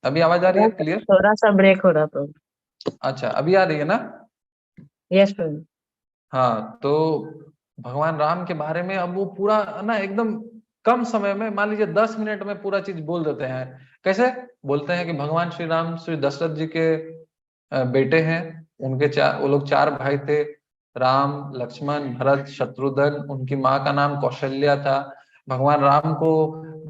अभी आवाज आ रही है क्लियर? थोड़ा सा ब्रेक हो रहा तो। अच्छा, अभी आ रही है ना? यस प्रभु। हाँ, तो भगवान राम के बारे में अब वो पूरा ना एकदम कम समय में, मान लीजिए 10 मिनट में पूरा चीज बोल देते हैं। कैसे बोलते हैं कि भगवान श्री राम श्री दशरथ जी के बेटे हैं। उनके वो लोग 4 भाई थे, राम, लक्ष्मण, भरत, शत्रुघ्न। उनकी माँ का नाम कौशल्या था। भगवान राम को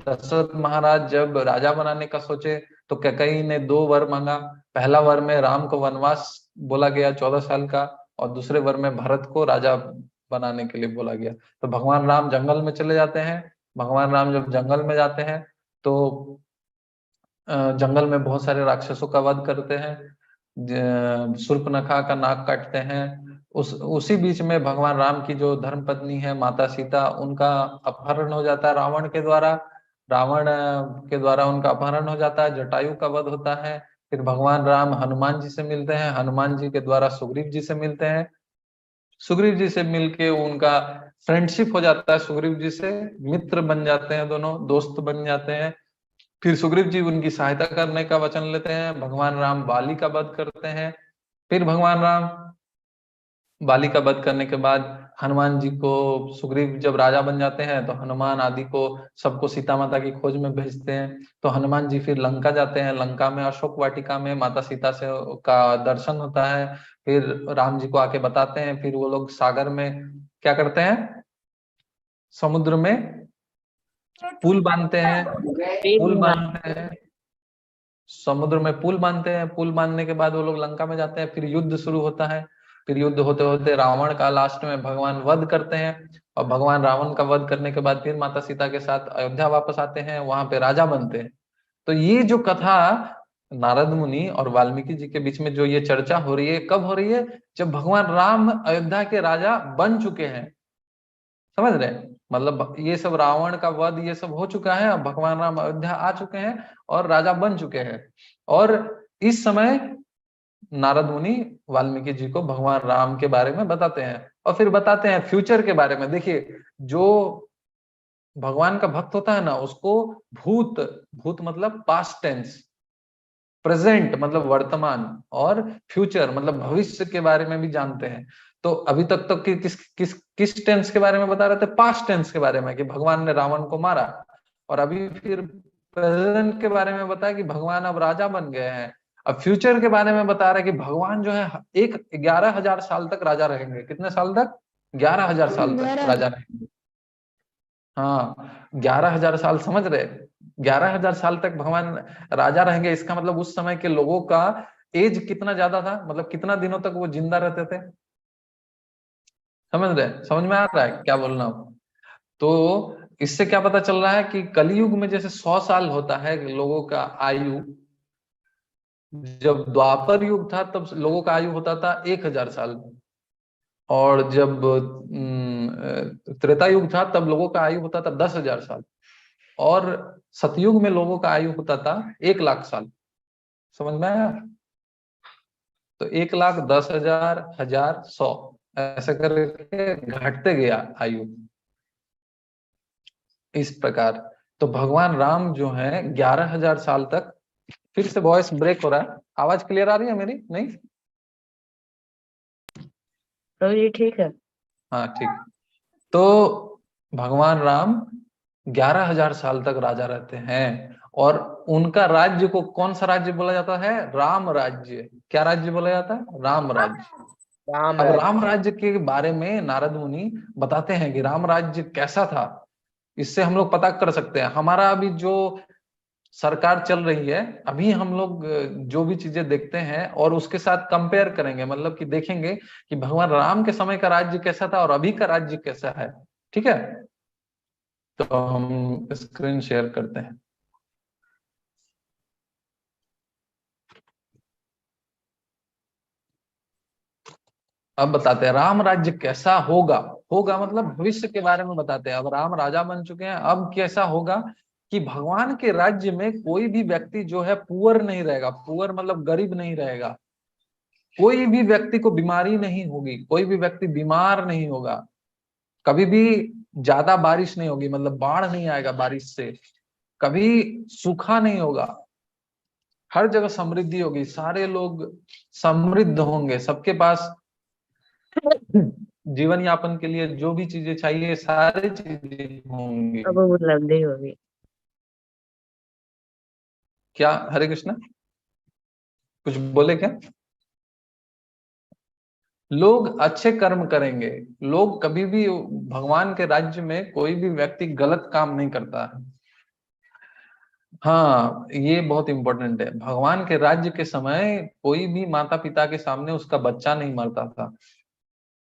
दशरथ महाराज जब राजा बनाने का सोचे तो कैकेयी ने 2 वर मांगा। पहला वर में राम को वनवास बोला गया 14 साल का, और दूसरे वर में भरत को राजा बनाने के लिए बोला गया। तो भगवान राम जंगल में चले जाते हैं। भगवान राम जब जंगल में जाते हैं तो जंगल में बहुत सारे राक्षसों का वध करते हैं, शूर्पणखा का नाक काटते हैं। उसी बीच में भगवान राम की जो धर्म पत्नी है माता सीता, उनका अपहरण हो जाता है रावण के द्वारा। रावण के द्वारा उनका अपहरण हो जाता है, जटायु का वध होता है। फिर भगवान राम हनुमान जी से मिलते हैं, हनुमान जी के द्वारा सुग्रीव जी से मिलते हैं। सुग्रीव जी से मिलके उनका फ्रेंडशिप हो जाता है, सुग्रीव जी से मित्र बन जाते हैं, दोनों दोस्त बन जाते हैं। फिर सुग्रीव जी उनकी सहायता करने का वचन लेते हैं। भगवान राम बाली का वध करते हैं। फिर भगवान राम बाली का वध करने के बाद हनुमान जी को, सुग्रीव जब राजा बन जाते हैं तो हनुमान आदि को सबको सीता माता की खोज में भेजते हैं। तो हनुमान जी फिर लंका जाते हैं। लंका में अशोक वाटिका में माता सीता से का दर्शन होता है। फिर राम जी को आके बताते हैं। फिर वो लोग सागर में क्या करते हैं, समुद्र में पुल बांधते हैं। पुल बांधते हैं, समुद्र में पुल बांधते हैं। पुल बांधने के बाद वो लोग लंका में जाते हैं। फिर युद्ध शुरू होता है। फिर युद्ध होते होते रावण का लास्ट में भगवान वध करते हैं। और भगवान रावण का वध करने के बाद फिर माता सीता के साथ अयोध्या वापस आते हैं, वहां पे राजा बनते हैं। तो ये जो कथा नारद मुनि और वाल्मीकि जी के बीच में जो ये चर्चा हो रही है, कब हो रही है? जब भगवान राम अयोध्या के राजा बन चुके हैं। समझ रहे हैं? मतलब ये सब रावण का वध ये सब हो चुका है, अब भगवान राम अयोध्या आ चुके हैं और राजा बन चुके हैं। और इस समय नारद मुनि वाल्मीकि जी को भगवान राम के बारे में बताते हैं, और फिर बताते हैं फ्यूचर के बारे में। देखिए, जो भगवान का भक्त होता है ना, उसको भूत, भूत मतलब पास्ट टेंस, प्रेजेंट मतलब वर्तमान, और फ्यूचर मतलब भविष्य के बारे में भी जानते हैं। तो अभी तक तो किस किस किस टेंस के बारे में बता रहे थे? पास्ट टेंस के बारे में, कि भगवान ने रावण को मारा। और अभी फिर प्रेजेंट के बारे में बताया कि भगवान अब राजा बन गए हैं। अब फ्यूचर के बारे में बता रहे हैं कि भगवान जो है एक 11,000 साल तक राजा रहेंगे। कितने साल तक? 11,000 साल तक राजा रहेंगे। हाँ, 11,000 साल, समझ रहे? 11,000 साल तक भगवान राजा रहेंगे। इसका मतलब उस समय के लोगों का एज कितना ज्यादा था, मतलब कितना दिनों तक वो जिंदा रहते थे। समझ रहे? समझ में आ रहा है क्या बोलना हूं? तो इससे क्या पता चल रहा है कि कलयुग में जैसे 100 साल होता है लोगों का आयु, जब द्वापर युग था तब लोगों का आयु होता था 1,000 साल। और जब त्रेता युग था तब लोगों का आयु होता था 10,000 साल। और सतयुग में लोगों का आयु होता था 1,00,000 साल। समझ में आया? तो 1,00,000, 10,000, 1,000, 100, ऐसे करके घटते गया आयु, इस प्रकार। तो भगवान राम जो है 11,000 साल तक। फिर से वॉइस ब्रेक हो रहा है, आवाज क्लियर आ रही है मेरी? नहीं? प्रभु जी ठीक है। हाँ, ठीक। तो भगवान राम 11,000 साल तक राजा रहते हैं। और उनका राज्य को कौन सा राज्य बोला जाता है? राम राज्य। क्या राज्य बोला जाता है? राम राज्य। राम अब राज। राम राज्य के बारे में नारद मुनि बताते हैं कि राम राज्य कैसा था। इससे हम लोग पता कर सकते हैं। हमारा अभी जो सरकार चल रही है, अभी हम लोग जो भी चीजें देखते हैं और उसके साथ कंपेयर करेंगे, मतलब कि देखेंगे कि भगवान राम के समय का राज्य कैसा था और अभी का राज्य कैसा है। ठीक है? तो हम स्क्रीन शेयर करते हैं। अब बताते हैं राम राज्य कैसा होगा। होगा मतलब भविष्य के बारे में बताते हैं। अब राम राजा बन चुके हैं, अब कैसा होगा कि भगवान के राज्य में कोई भी व्यक्ति जो है पुअर नहीं रहेगा। पुअर मतलब गरीब नहीं रहेगा। कोई भी व्यक्ति को बीमारी नहीं होगी, कोई भी व्यक्ति बीमार नहीं होगा। कभी भी ज्यादा बारिश नहीं होगी, मतलब बाढ़ नहीं आएगा बारिश से। कभी सूखा नहीं होगा। हर जगह समृद्धि होगी, सारे लोग समृद्ध होंगे, सबके पास जीवन यापन के लिए जो भी चीजें चाहिए सारी चीजें होंगी। अब उपलब्धि होगी। क्या? हरे कृष्णा, कुछ बोले क्या? लोग अच्छे कर्म करेंगे। लोग कभी भी भगवान के राज्य में कोई भी व्यक्ति गलत काम नहीं करता है। हाँ, ये बहुत इंपॉर्टेंट है। भगवान के राज्य के समय कोई भी माता पिता के सामने उसका बच्चा नहीं मरता था।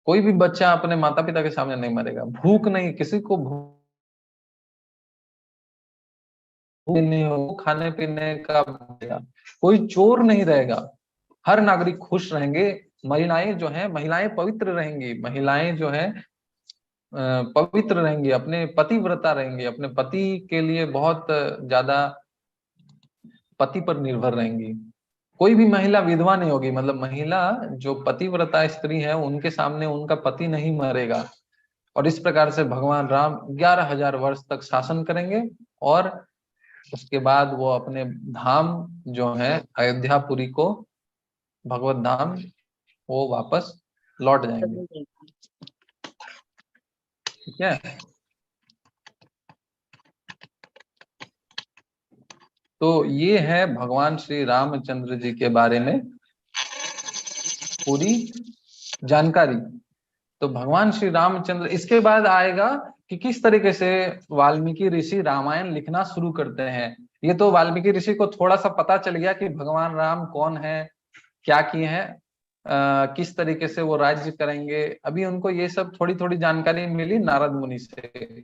कोई भी बच्चा अपने माता पिता के सामने नहीं मरेगा। भूख नहीं, किसी को भूख नहीं हो, खाने पीने का बचेगा। कोई चोर नहीं रहेगा। हर नागरिक खुश रहेंगे। महिलाएं जो हैं, महिलाएं पवित्र रहेंगी। महिलाएं जो हैं पवित्र रहेंगी, अपने पतिव्रता रहेंगी, अपने पति के लिए बहुत ज्यादा पति पर निर्भर रहेंगी। कोई भी महिला विधवा नहीं होगी, मतलब महिला जो पतिव्रता स्त्री है उनके सामने उनका पति नहीं मरेगा। और इस प्रकार से भगवान राम 11,000 वर्ष तक शासन करेंगे। और उसके बाद वो अपने धाम जो है अयोध्यापुरी को, भगवत धाम, वो वापस लौट जाएंगे। प्रभु जी ठीक है? तो ये है भगवान श्री रामचंद्र जी के बारे में पूरी जानकारी। तो भगवान श्री रामचंद्र, इसके बाद आएगा कि किस तरीके से वाल्मीकि ऋषि रामायण लिखना शुरू करते हैं। ये तो वाल्मीकि ऋषि को थोड़ा सा पता चल गया कि भगवान राम कौन है, क्या किए हैं, किस तरीके से वो राज्य करेंगे। अभी उनको ये सब थोड़ी थोड़ी जानकारी मिली नारद मुनि से।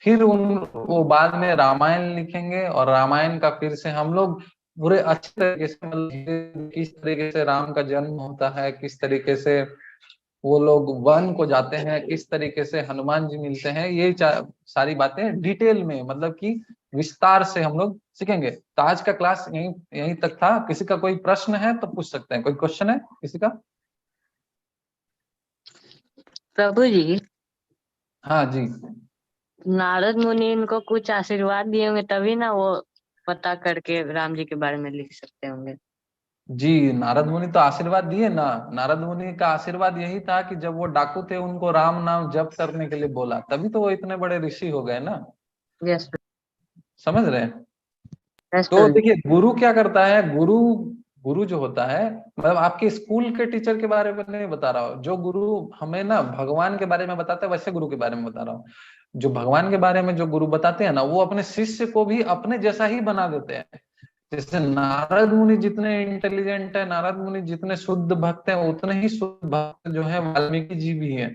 फिर वो बाद में रामायण लिखेंगे और रामायण का फिर से हम लोग पूरे अच्छे तरीके से, मतलब किस तरीके से राम का जन्म होता है, किस तरीके से वो लोग वन को जाते हैं, किस तरीके से हनुमान जी मिलते हैं, ये सारी बातें डिटेल में, मतलब कि विस्तार से हम लोग सीखेंगे। तो आज का क्लास यहीं यहीं तक था। किसी का कोई प्रश्न है तो पूछ सकते हैं। कोई क्वेश्चन है किसी का? प्रभु जी, हाँ जी। नारद मुनि इनको कुछ आशीर्वाद दिए होंगे तभी ना वो पता करके राम जी के बारे में लिख सकते होंगे। जी, नारद मुनि तो आशीर्वाद दिए ना। नारद मुनि का आशीर्वाद यही था कि जब वो डाकू थे उनको राम नाम जप करने के लिए बोला, तभी तो वो इतने बड़े ऋषि हो गए ना। यस समझ रहे हैं? यस तो प्रभु जी। देखिए, गुरु क्या करता है, गुरु गुरु जो होता है, मतलब आपके स्कूल के टीचर के बारे में नहीं बता रहा हूँ। जो गुरु हमें ना भगवान के बारे में बताता है, वैसे गुरु के बारे में बता रहा हूँ। जो भगवान के बारे में जो गुरु बताते हैं ना, वो अपने शिष्य को भी अपने जैसा ही बना देते हैं। जैसे नारद मुनि जितने इंटेलिजेंट है, नारद मुनि जितने शुद्ध भक्त हैं, उतने ही शुद्ध भक्त जो है वाल्मीकि जी भी हैं।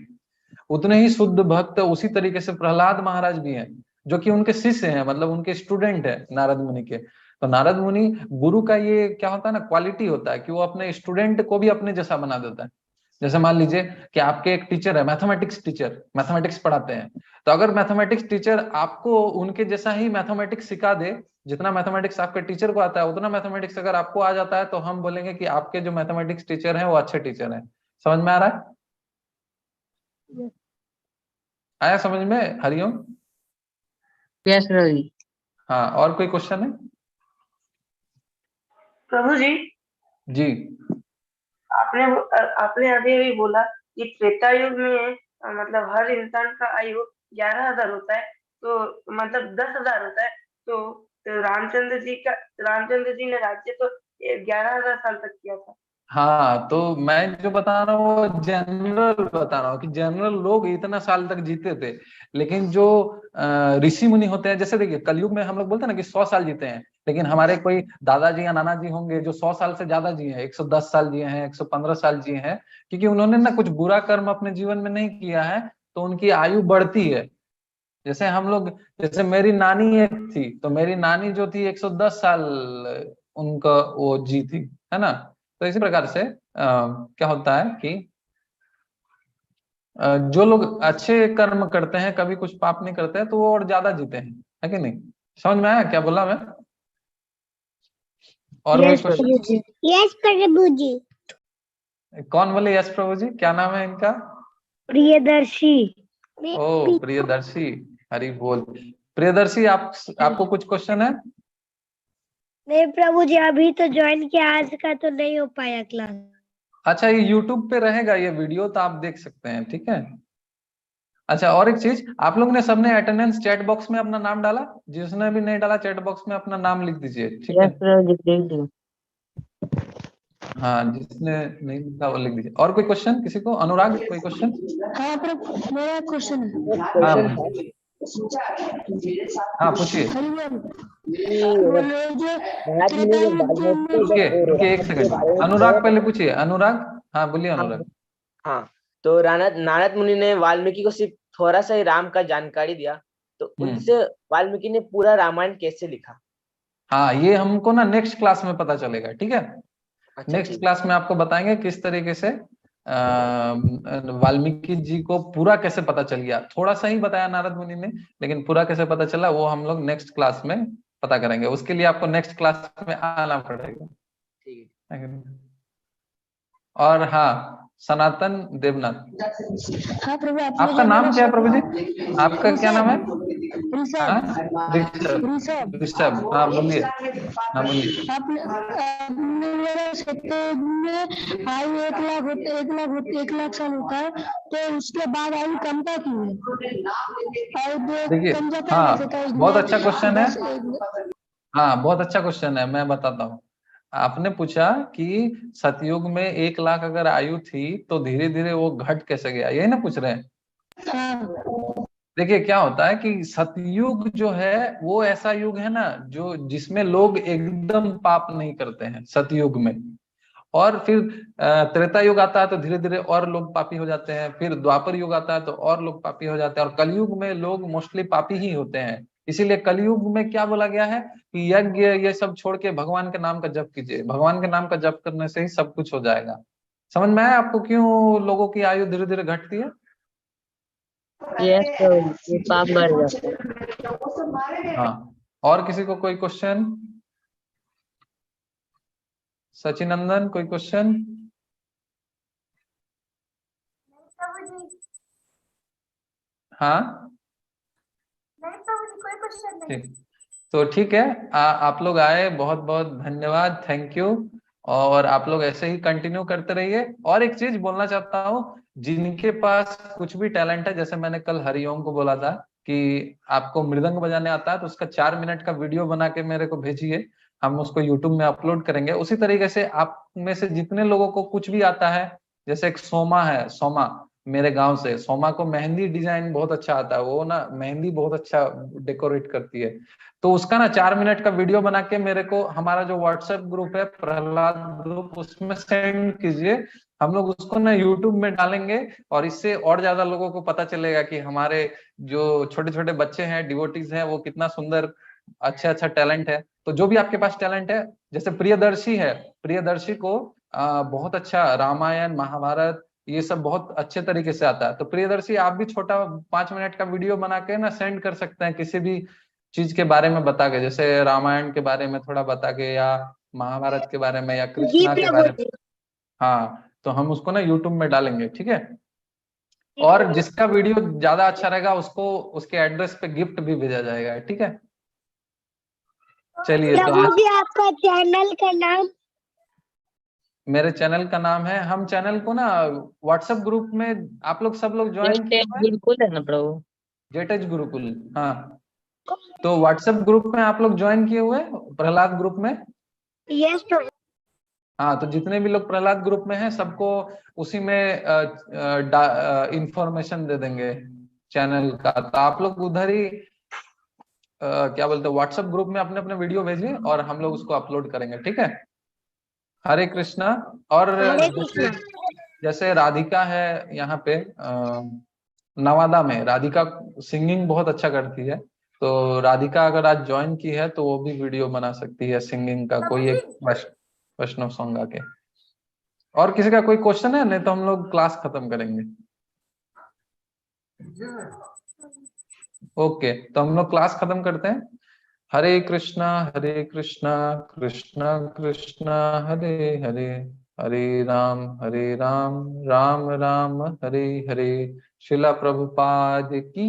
उतने ही शुद्ध भक्त उसी तरीके से प्रहलाद महाराज भी हैं, जो कि उनके शिष्य हैं, मतलब उनके स्टूडेंट है नारद मुनि के। तो नारद मुनि, गुरु का ये क्या होता है ना, क्वालिटी होता है कि वो अपने स्टूडेंट को भी अपने जैसा बना देता है। जैसे मान लीजिए कि आपके एक टीचर है, मैथमेटिक्स टीचर, मैथमेटिक्स पढ़ाते हैं। तो अगर मैथमेटिक्स टीचर आपको उनके जैसा ही मैथमेटिक्स सिखा दे, जितना मैथमेटिक्स आपके टीचर को आता है उतना मैथमेटिक्स अगर आपको आ जाता है, तो हम बोलेंगे कि आपके जो मैथमेटिक्स टीचर हैं वो अच्छे टीचर हैं। समझ में आ रहा है? आया समझ में? हरिओम। यस प्रभु जी। हाँ, और कोई क्वेश्चन है? प्रभु जी, जी। आपने आपने अभी अभी बोला कि त्रेता युग में मतलब हर इंसान का आयु 11,000 होता है, तो मतलब 10,000 होता है। तो रामचंद्र जी ने राज्य तो 11,000 साल तक किया था। हाँ, तो मैं जो बता रहा हूँ वो जनरल बता रहा हूँ कि जनरल लोग इतना साल तक जीते थे। लेकिन जो ऋषि मुनि होते हैं, जैसे देखिए कलयुग में हम लोग बोलते हैं ना कि 100 साल जीते हैं, लेकिन हमारे कोई दादाजी या नाना जी होंगे जो 100 साल से ज्यादा जिए हैं, 110 साल जिए हैं, 115 साल जिए हैं, क्योंकि उन्होंने ना कुछ बुरा कर्म अपने जीवन में नहीं किया है, तो उनकी आयु बढ़ती है। जैसे हम लोग, जैसे मेरी नानी एक थी, तो मेरी नानी जो थी 110 साल उनका वो जी थी, है ना। तो इसी प्रकार से क्या होता है कि जो लोग अच्छे कर्म करते हैं, कभी कुछ पाप नहीं करते हैं, तो वो और ज्यादा जीते हैं, है कि नहीं? समझ में आया क्या बोला मैं? और कोई यस प्रभु क्वेश्चन? जी। यस प्रभु जी। कौन बोले यस प्रभु जी? क्या नाम है इनका? प्रियदर्शी। ओ प्रियदर्शी, हरि बोल। प्रियदर्शी, आपको कुछ क्वेश्चन है? नहीं प्रभु जी, अभी तो ज्वाइन किया, आज का तो नहीं हो पाया क्लास। अच्छा, ये यूट्यूब पे रहेगा ये वीडियो, तो आप देख सकते हैं, ठीक है। अच्छा, और एक चीज, आप लोग ने सबने अटेंडेंस चैट बॉक्स में अपना नाम डाला? जिसने भी नहीं डाला, चैट बॉक्स में अपना नाम लिख दीजिए, ठीक है। यस प्रभु जी लिख दी। हाँ, जिसने नहीं लिखा वो लिख दीजिए। और कोई क्वेश्चन किसी को? अनुराग, कोई क्वेश्चन? हाँ प्रभु, मेरा क्वेश्चन है। हाँ क्वेश्चन था हाँ, पूछिए। महाराज मुनि ने वाल्मीकि रुकिए और रुकिए एक राम के सेकंड, बारे में अनुराग पहले पूछिए। अनुराग, हाँ बोलिए हाँ अनुराग। हाँ, तो नारद नारद मुनि ने वाल्मीकि को सिर्फ थोड़ा सा ही राम का जानकारी दिया, तो उनसे वाल्मीकि ने पूरा रामायण कैसे लिखा? हाँ, ये हमको ना नेक्स्ट क्लास में पता चलेगा, ठीक है। अच्छा नेक्स्ट ठीक। क्लास में आपको बताएंगे किस तरीके से वाल्मीकि जी को पूरा कैसे पता चल गया। थोड़ा सा ही बताया नारद मुनि ने, लेकिन पूरा कैसे पता चला वो हम लोग नेक्स्ट क्लास में पता करेंगे। उसके लिए आपको नेक्स्ट क्लास में आना पड़ेगा, ठीक है। और हाँ, सनातन देवनाथ, हाँ प्रभु, आपका नाम क्या है प्रभु जी? आपका क्या नाम है? हाँ, ऋषभ। ऋषभ। ऋषभ, हाँ बोलिए। हाँ बोलिए। आपने मेरा सत्य में आयु 1 लाख होते 1 लाख साल होता है, तो उसके बाद आयु कम का क्यों है? और देखिए, कम जाता है वैसे हाँ तो बहुत अच्छा क्वेश्चन है। 10 हाँ बहुत अच्छा क्वेश्चन है, मैं बताता हूँ। आपने पूछा कि सतयुग में 1 लाख अगर आयु थी, तो धीरे धीरे वो घट कैसे गया, यही ना पूछ रहे हैं? हाँ देखिए क्या होता है कि सतयुग जो है वो ऐसा युग है ना, जो जिसमें लोग एकदम पाप नहीं करते हैं सतयुग में। और फिर त्रेता युग आता है तो धीरे धीरे और लोग पापी हो जाते हैं। फिर द्वापर युग आता है तो और लोग पापी हो जाते हैं। और कलयुग में लोग मोस्टली पापी ही होते हैं। इसीलिए कलयुग में क्या बोला गया है कि यज्ञ ये सब छोड़ के भगवान के नाम का जप कीजिए, भगवान के नाम का जप करने से ही सब कुछ हो जाएगा। समझ में आया आपको क्यों लोगों की आयु धीरे धीरे घटती है? यस प्रभु जी, पाप बढ़ जाता है। हाँ, और किसी को कोई क्वेश्चन? सचिनंदन कोई क्वेश्चन? हाँ ठीक, तो ठीक है, आप लोग आए, बहुत बहुत धन्यवाद, थैंक यू। और आप लोग ऐसे ही कंटिन्यू करते रहिए। और एक चीज बोलना चाहता हूँ, जिनके पास कुछ भी टैलेंट है, जैसे मैंने कल हरिओम को बोला था कि आपको मृदंग बजाने आता है तो उसका 4 मिनट का वीडियो बना के मेरे को भेजिए, हम उसको यूट्यूब में अपलोड करेंगे। उसी तरीके से आप में से जितने लोगों को कुछ भी आता है, जैसे एक सोमा है, सोमा मेरे गांव से, सोमा को मेहंदी डिजाइन बहुत अच्छा आता है, वो ना मेहंदी बहुत अच्छा डेकोरेट करती है, तो उसका ना 4 मिनट का वीडियो बना के मेरे को हमारा जो व्हाट्सएप ग्रुप है प्रहलाद ग्रुप, उसमें सेंड कीजिए। हम लोग उसको ना यूट्यूब में डालेंगे और इससे और ज्यादा लोगों को पता चलेगा कि हमारे जो छोटे छोटे बच्चे हैं, डिवोटीज हैं, वो कितना सुंदर अच्छा अच्छा टैलेंट है। तो जो भी आपके पास टैलेंट है, जैसे प्रियदर्शी है, प्रियदर्शी को बहुत अच्छा रामायण महाभारत ये सब बहुत अच्छे तरीके से आता है। तो प्रियदर्शी आप भी छोटा 5 मिनट का वीडियो बना के ना सेंड कर सकते हैं, किसी भी चीज के बारे में बता के, जैसे रामायण के बारे में थोड़ा बता के, या महाभारत के बारे में, या कृष्णा के बारे में। हाँ, तो हम उसको ना यूट्यूब में डालेंगे, ठीक है। और जिसका वीडियो ज्यादा अच्छा रहेगा उसको उसके एड्रेस पे गिफ्ट भी भेजा जाएगा, ठीक है। चलिए, तो आज आपका चैनल का नाम? मेरे चैनल का नाम है, हम चैनल को ना व्हाट्सएप ग्रुप में आप लोग सब लोग ज्वाइन किए हुए हैं, बिल्कुल है ना प्रभु। जेटेज गुरुकुल। हाँ, तो व्हाट्सएप ग्रुप में आप लोग ज्वाइन किए हुए हैं, प्रहलाद ग्रुप में? यस प्रभु। हाँ, तो जितने भी लोग प्रहलाद ग्रुप में हैं सबको उसी में इंफॉर्मेशन दे देंगे चैनल का। तो आप लोग उधर ही क्या बोलते हैं, व्हाट्सएप ग्रुप में अपने अपने वीडियो भेजिए और हम लोग उसको अपलोड करेंगे, ठीक है। हरे कृष्णा। और जैसे राधिका है यहाँ पे नवादा में, राधिका सिंगिंग बहुत अच्छा करती है, तो राधिका अगर आज ज्वाइन की है तो वो भी वीडियो बना सकती है सिंगिंग का, कोई एक वैष्णव सॉन्ग आके। और किसी का कोई क्वेश्चन है? नहीं तो हम लोग क्लास खत्म करेंगे। ओके, तो हम लोग क्लास खत्म करते हैं। हरे कृष्णा कृष्णा कृष्णा हरे हरे, हरे राम राम राम हरे हरे। शिला प्रभुपाद की